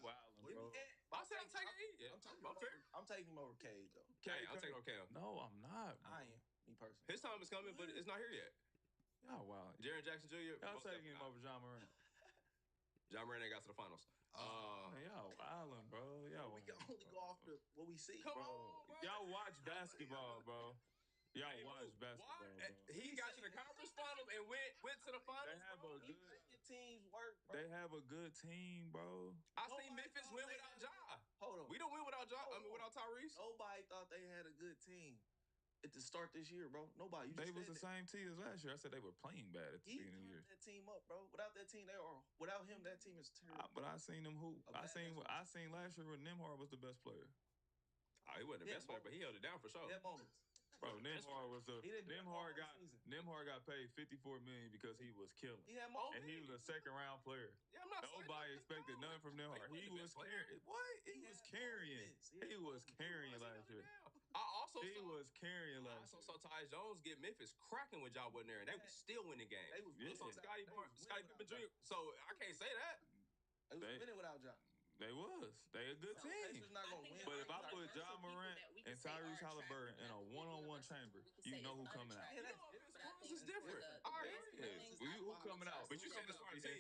Bro. I said I'll take AE. Yeah. I'm taking him over Cade, though. Cade, I'll take him over Cam. No, I'm not. Bro. I am, me personally. His time is coming, but it's not here yet. Y'all wild. Jaren Jackson Jr. Y'all taking him over John Moran. John Moran ain't got to the finals. Man, y'all wildin', bro. Y'all We can only go off what we see. Come on, bro. Y'all watch basketball, bro. Y'all watch basketball, bro. He got to the conference finals and went to the finals. They have a good teams work, bro. They have a good team, bro. I seen Memphis win without Ja. Hold on. We don't win without Ja. I mean, without Tyrese. Nobody thought they had a good team at the start this year, bro. Nobody. They was the same team as last year. I said they were playing bad at the beginning of the year. That team up, bro. Without that team, without him, that team is terrible. But I seen them hoop. I seen last year when Nembhard was the best player. He wasn't the best player, but he held it down for sure. That moment. Bro, Nembhard was Nembhard got paid $54 million because he was killing. He had moments. And he was a second round player. Yeah, I'm not Nobody expected nothing from Nembhard. He was carrying. What? He was carrying. He was carrying last year. I also saw Tyus Jones get Memphis cracking when y'all wasn't there, and they was still winning games. They was Scottie Pippen Jr. So I can't say that. They was winning without Ja. They was. They a good team. Not gonna win. But if I put Ja Morant and Tyrese Halliburton in a one-on-one chamber, you know who coming out. This is different. All right. Who coming out? But you said this part team.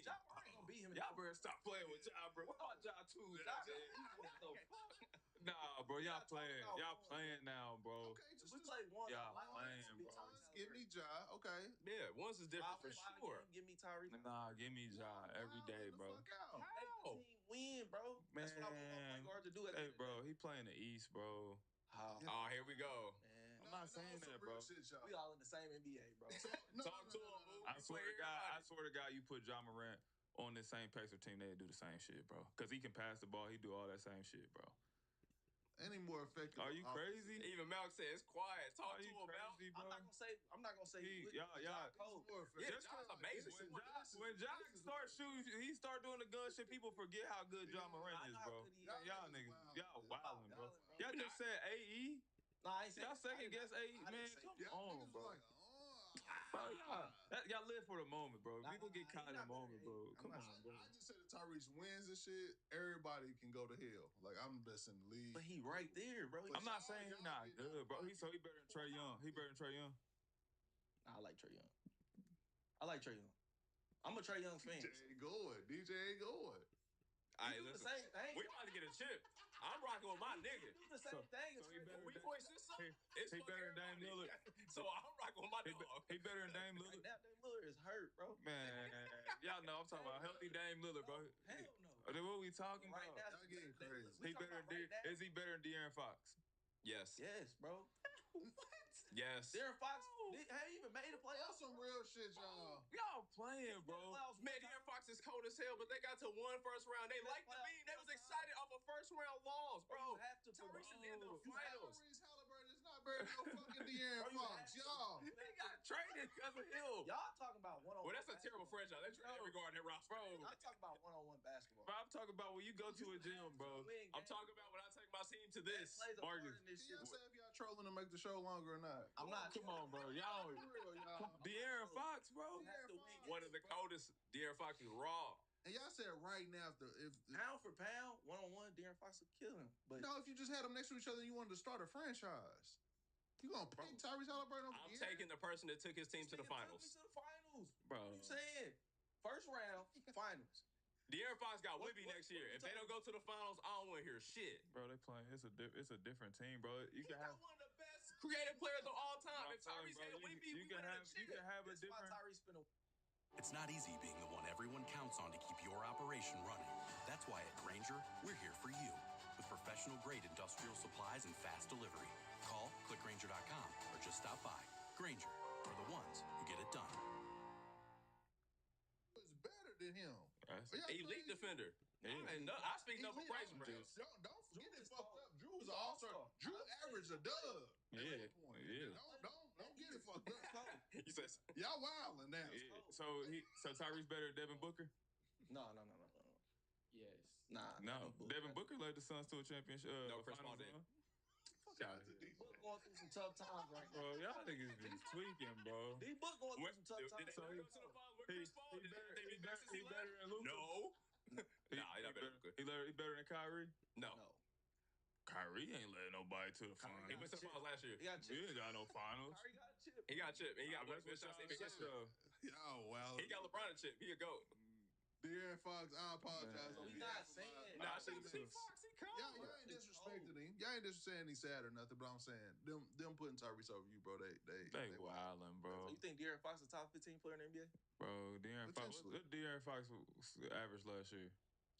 Y'all better stop playing with Ja, bro. What about Ja too? Nah, bro. Y'all playing now, bro. Okay, just we play one. Y'all playing, bro. Give me Ja. Okay. Yeah, once is different for sure. Give me Tyrese. Nah, give me Ja every day, bro. How? Win, bro. That's what I want my point guard to do. Hey, bro, he playing the East, bro. Oh, here we go. I'm not saying that, bro. We all in the same NBA, bro. Talk to him, boo. I swear to God, you put Ja Morant on this same Pacer team, they'd do the same shit, bro. Because he can pass the ball, he do all that same shit, bro. Any more effective? Are you crazy? Even Malk said it's quiet. Talk to him, Malk. I'm not gonna say. Y'all. Just Ja's amazing. When Ja start shooting, he start doing the gun shit. People forget how good Ja Morant is, bro. Y'all niggas, y'all wildin', bro. Y'all just said AE. Nah, I ain't y'all second guess AE, man. Come on, bro. Bro, y'all live for the moment, bro. People get caught in the moment, bro. Come on, bro. I just said if Tyrese wins and shit, everybody can go to hell. Like, I'm the best in the league. But he right there, bro. I'm not saying he's not good, bro. He better than Trae Young. He better than Trae Young. I like Trae Young. I'm a Trae Young fan. DJ ain't going. All right, listen. We about to get a chip. I'm rocking with my nigga. Do the same thing. We voice this up. He better than Dame Lillard. So I'm rocking with my dog. He better than Dame Lillard. Now Dame Lillard is hurt, bro. Man, y'all know I'm talking about healthy Dame Lillard, bro. Hell no. What we talking about? Y'all getting crazy. Is he better than De'Aaron Fox? Yes. Yes, bro. What? Yes. De'Aaron Fox ain't even made a playoff. That's some real shit, y'all. Y'all playing, bro. Man, De'Aaron Fox is cold as hell, but they got to one first round. They liked the beam. They was excited off a first round loss, bro. You have to Tyrese is in the finals. Tyrese Halliburton is not better than no fucking De'Aaron Fox, y'all. They got traded because of him. Y'all talking about one-on-one. Well, that's a terrible franchise. They trade every guard in their roster. I'm talking about one-on-one basketball. Bro, I'm talking about when you go to a gym, bro. I'm talking about when I take my team to this. Marcus. Can y'all say if y'all trolling to make the show longer or not? I'm not. Come on, bro. Y'all. De'Aaron Fox, bro. One of the coldest. De'Aaron Fox is raw. And y'all said right now, if pound for pound, one-on-one, De'Aaron Fox will kill him. But no, if you just had them next to each other and you wanted to start a franchise, you gonna pick Tyrese Halliburton over I'm taking the person that took his team to the finals. Bro. What you saying? First round, finals. De'Aaron Fox got Wibby next year. If they don't go to the finals, I don't want to hear shit. Bro, they playing. It's a different team, bro. You can have one of the best creative players of all time. If Tyrese had Wibby, you can have a different. It's not easy being the one everyone counts on to keep your operation running. That's why at Grainger, we're here for you with professional-grade industrial supplies and fast delivery. Call, clickgrainger.com, or just stop by. Grainger, for the ones who get it done. It's better than him. Elite defender. I speak no for price, bro. Don't get it fucked up. Drew was an all-star. Drew averaged a dub. Yeah. Don't get it fucked up. You said y'all wilding now. Yeah. So Tyrese better than Devin Booker? No. Yes. No. Devin Booker led the Suns to a championship. No, Chris Paul did. D-Book going through some tough times right now. Bro, y'all niggas be tweaking, bro. D-Book going through some tough times. So he better than Luka? No. He not better than Luka. He better than Kyrie? No. Kyrie ain't letting nobody to the finals. He went to the finals last year. He ain't got no finals. Kyrie got a chip. He got a chip. And he got one of the best shots in the history. Y'all wild. He got LeBron a chip. He a GOAT. De'Aaron Fox, I apologize. We not saying. Nah, see Fox, he cold. Y'all ain't disrespecting him. Y'all ain't just saying he's sad or nothing, but I'm saying them putting Tyrese over you, bro. They wildin', bro. So you think De'Aaron Fox is a top 15 player in the NBA? Bro, De'Aaron Fox. What De'Aaron Fox was average last year?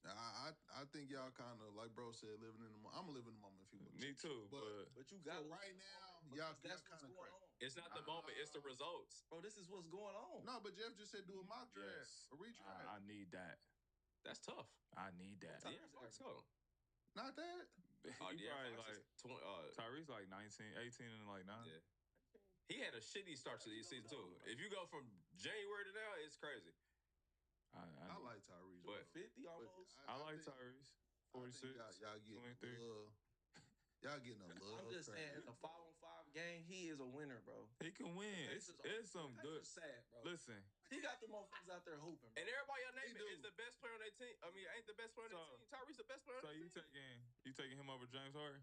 I think y'all kind of, like bro said, living in the moment. I'm living in the moment if you want. Me too, but you got right now, y'all kind of crazy. It's not the moment, it's the results. Bro, this is what's going on. No, but Jeff just said do a mock draft, a redraft. I need that. That's tough. I need that. De'Aaron Fox go. Not that. De'Aaron Fox like 20, Tyrese like 19, 18 and like 9. Yeah. He had a shitty start to the season too. If you go from January to now, it's crazy. I like Tyrese, but 50 almost. I like Tyrese. 46. Y'all getting 23. Y'all getting a little. I'm just saying, in a 5-on-5 game, he is a winner, bro. He can win. It's some good. Sad, bro. Listen, he got the motherfuckers out there hooping, bro. And everybody y'all name is the best player on their team. I mean, ain't the best player on their team. Tyrese the best player on their team. So you taking him over James Harden?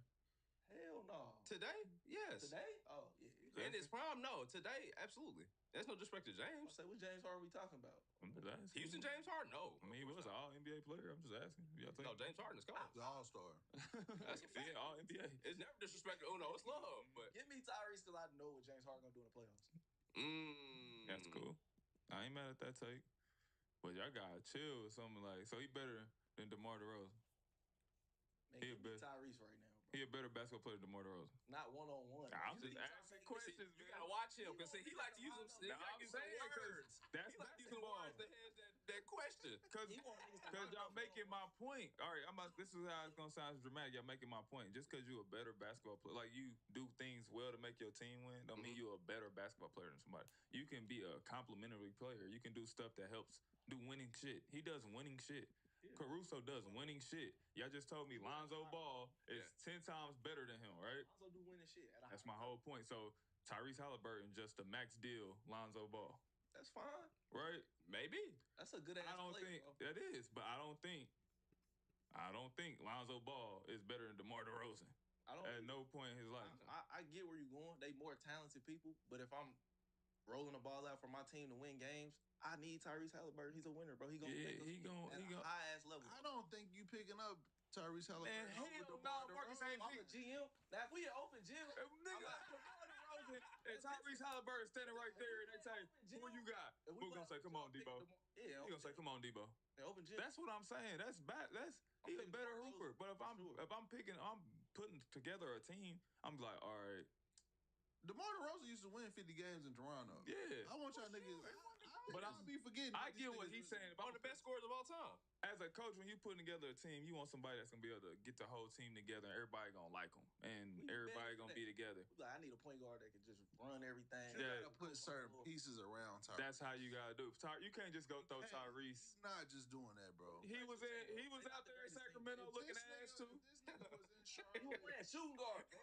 Hell no. Today? Yes. Today? Oh, yeah. In his prime? No. Today? Absolutely. There's no disrespect to James. Say, what James Harden we talking about? I'm just asking. Houston James Harden? No. I mean, he was an all-NBA player. I'm just asking. No, James Harden is cold. He's an all-star. That's a fact. all-NBA. It's never disrespect to Uno. It's love. But give me Tyrese because I know what James Harden gonna do in the playoffs. That's cool. I ain't mad at that take. But y'all gotta chill or something like. So he better than DeMar DeRozan. Man, give me Tyrese right now. He a better basketball player than DeMar DeRozan. Not one-on-one. I'm just asking questions. You gotta watch him because he like to use them. He like to use the words. That's basketball. That question. Because y'all making my point. All right, this is how it's gonna sound dramatic. Y'all making my point. Just because you a better basketball player, like you do things well to make your team win, don't mean you're a better basketball player than somebody. You can be a complimentary player. You can do stuff that helps do winning shit. He does winning shit. Caruso does winning shit. Y'all just told me Lonzo Ball is 10 times better than him, right? Lonzo do winning shit. That's my whole point. So Tyrese Halliburton just a max deal Lonzo Ball. That's fine. Right? Maybe. That's a good ass play, bro. That is, but I don't think Lonzo Ball is better than DeMar DeRozan. At no point in his life. I get where you're going. They more talented people, but if I'm rolling the ball out for my team to win games, I need Tyrese Halliburton. He's a winner, bro. He gonna make us high ass level. I don't think you picking up Tyrese Halliburton. Man, hell no, Marcus ain't I'm a GM. Now, if we an open gym, nigga, and Tyrese Halliburton standing right there, and they say, "Who you got?" Who's gonna say, "Come on, Debo"? Yeah, he gonna say, "Come on, Debo." Open gym. That's what I'm saying. That's bad. He's a better hooper. But if I'm putting together a team, I'm like, all right. DeMar DeRozan used to win 50 games in Toronto. Yeah. I want y'all niggas. But I'll be forgetting. I get what he's saying. One of the best scorers of all time. As a coach, when you putting together a team, you want somebody that's gonna be able to get the whole team together, and everybody gonna like them, and everybody gonna be together. Like, I need a point guard that can just run everything. You gotta put certain pieces around Tyrese. That's how you gotta do. You can't just go throw Tyrese. He's not just doing that, bro. He was out there in Sacramento looking ass too. This nigga was in He was playing shooting guard, bro.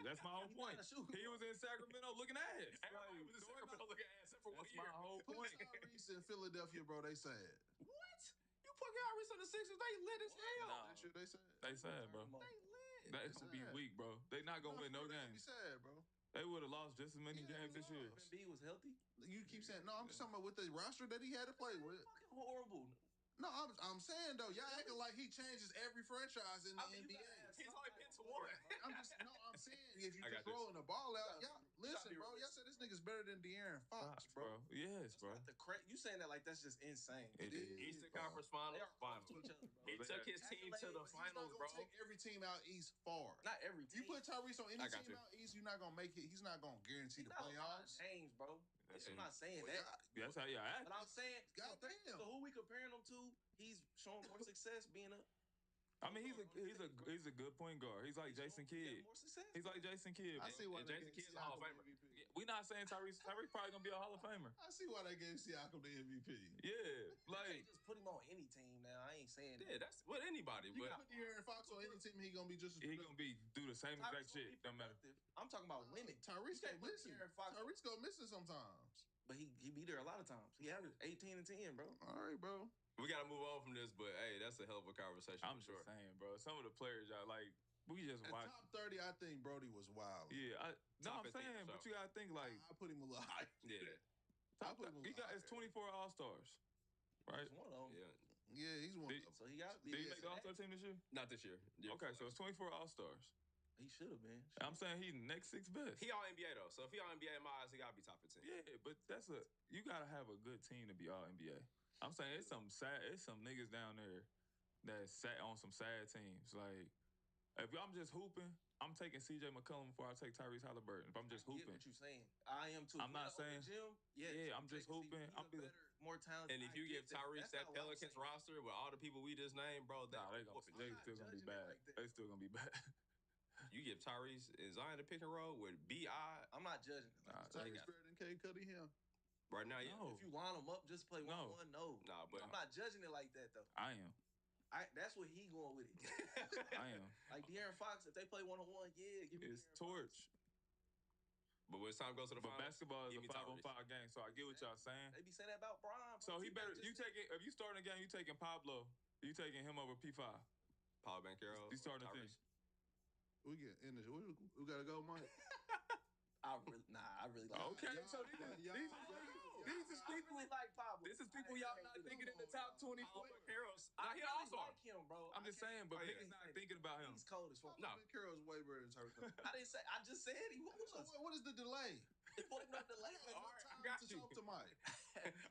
That's my whole point. He was in Sacramento looking ass. Everybody was in Sacramento looking ass except for 1 year. That's my whole point. Tyrese in Philadelphia, bro. They sad. What? You put Tyrese on the Sixers, they lit as hell. Nah. That shit they sad. They sad, bro. They gonna be weak, bro. They not gonna win no games. Be sad, bro. They would have lost just as many games this year. B was healthy. You keep saying no. I'm just talking about with the roster that he had to play with. Fucking horrible. No, I'm saying though, y'all acting like he changes every franchise in the NBA. He's only been to one. I'm saying if you just rolling the ball out, y'all listen, bro. Y'all said this nigga's better than De'Aaron Fox, bro. Yes, bro. You saying that like that's just insane. It is. Eastern Conference Finals. He took his team to the finals, bro. Take every team out east far. Not every team. You put Tyrese on any team out east, you're not gonna make it. He's not gonna guarantee the playoffs. James, bro. I'm not saying that. That's how y'all act. But I'm saying, goddamn. So who we comparing him to? He's showing more success being a. I mean, he's a good point guard. He's like Jason Kidd. More success. He's like Jason Kidd. I see why Jason Kidd's a Hall of Famer. We're not saying Tyrese probably gonna be a Hall of Famer. I see why they gave Siakam the MVP. Yeah, like just put him on any team now. I ain't saying that. Yeah, that's with anybody. You But put De'Aaron Fox on any team, he gonna be just as he gonna be do the same exact shit. Don't matter. I'm talking about winning. Tyrese go missing. Tyrese go missing sometimes. But he be there a lot of times. He averaged 18 and 10, bro. All right, bro. we gotta move on from this. But hey, that's a hell of a conversation. I'm just saying, bro. Some of the players y'all like. We just watch. Top 30, I think Brody was wild. Yeah, I'm saying, but you gotta think like I put him a little high. Yeah. He got his 24 All-Stars, right? One of them. Yeah. Yeah, he's one. So he got to be. Did he make the All-Star team this year? Not this year. Okay, so it's 24 All-Stars. He should have been. I'm saying he's next sixth best. He all NBA though, so if he all NBA in my eyes, he gotta be top 15. Yeah, but you gotta have a good team to be all NBA. I'm saying it's some niggas down there that sat on some sad teams. Like if I'm just hooping, I'm taking CJ McCollum before I take Tyrese Halliburton. If I'm just hooping, what you're saying. I am too. I'm not saying. Jim. Yeah, I'm just hooping. I'm better, more talented. And if you give Tyrese that Pelicans roster with all the people we just named, bro, they still gonna be bad. They still gonna be bad. You give Tyrese and Zion the pick and roll with B.I. I'm not judging. Tyrese better than K. Cuddy him. Right now, yeah. If you line them up, just play 1-1. No. Nah, but I'm not judging it like that though. I am. That's what he going with it. I am. Like De'Aaron Fox, if they play 1-1, yeah, give me it's torch. But when time goes to the finals, basketball is a 5-on-5 game, so I get what y'all saying. They be saying that about Bron. So he better. You taking if you starting a game, you taking Pablo. You taking him over P5. Pablo Banchero. You starting a thing. We get in the. We gotta go, Mike. I really like. Okay, so these are people like Pablo. This is people y'all not thinking in the top 24. Banchero's. I He also like him, bro. I'm just saying, but niggas not thinking about him. He's cold as fuck. No, Banchero's way better than Tyrese. I just said he was. So what is the delay? It wasn't no delay. All right, I got you. Talk to Mike.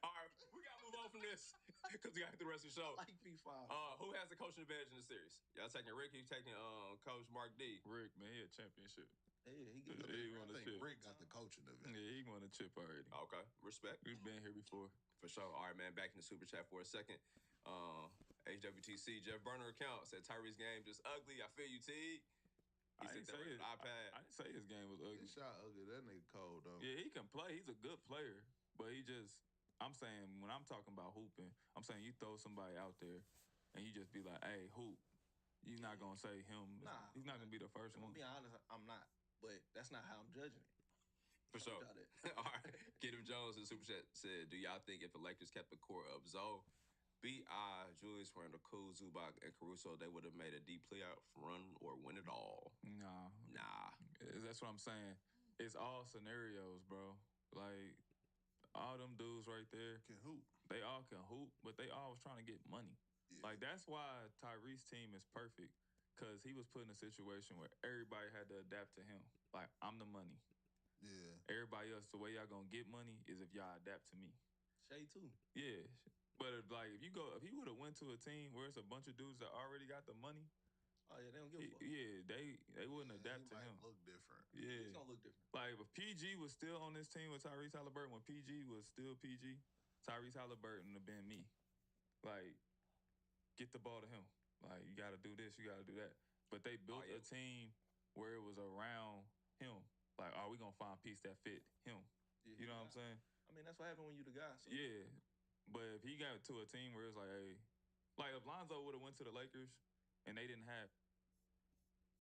All right, we gotta move on from this because we got to get the rest of the show. I like P5. Who has the coaching advantage in the series? Y'all taking Rick? You taking Coach Mark D? Rick, man, he a championship. Yeah, he won a chip. Rick got the coaching advantage. Yeah, he won a chip already. Okay, respect. We've been here before. For sure. All right, man, back in the super chat for a second. HWTC, Jeff Burner account said Tyrese game just ugly. I feel you, T. He said that with an iPad. I didn't say his game was ugly. His shot ugly. That nigga cold, though. Yeah, he can play. He's a good player. But I'm saying, when I'm talking about hooping, I'm saying you throw somebody out there and you just be like, hey, hoop. You're not going to say him. Nah. He's not going to be the first one. To be honest, I'm not. But that's not how I'm judging it. For sure. All right. Kidham Jones in Super Chat said, do y'all think if the Lakers kept the core of Zoe, B.I., Julius Randle, Kuz, Zubac, and Caruso, they would have made a deep playoff run or win it all? Nah. That's what I'm saying. It's all scenarios, bro. Like, all them dudes right there can hoop. They all can hoop, but they all was trying to get money. Yeah. Like, that's why Tyrese's team is perfect, because he was put in a situation where everybody had to adapt to him. Like, I'm the money. Yeah. Everybody else, the way y'all gonna get money is if y'all adapt to me. Shay too. Yeah. But if he would have went to a team where it's a bunch of dudes that already got the money. Oh yeah, they don't give a fuck. Yeah, they wouldn't adapt to him. Look different. Yeah. He's gonna look different. Like if PG was still on this team with Tyrese Halliburton, when PG was still PG, Tyrese Halliburton would have been me. Like, get the ball to him. Like, you gotta do this, you gotta do that. But they built a team where it was around him. Like, we gonna find a piece that fit him. Yeah, you know what I'm saying? I mean, that's what happened when you the guy. So. Yeah. But if he got to a team where it's like, hey, like if Lonzo would have went to the Lakers and they didn't have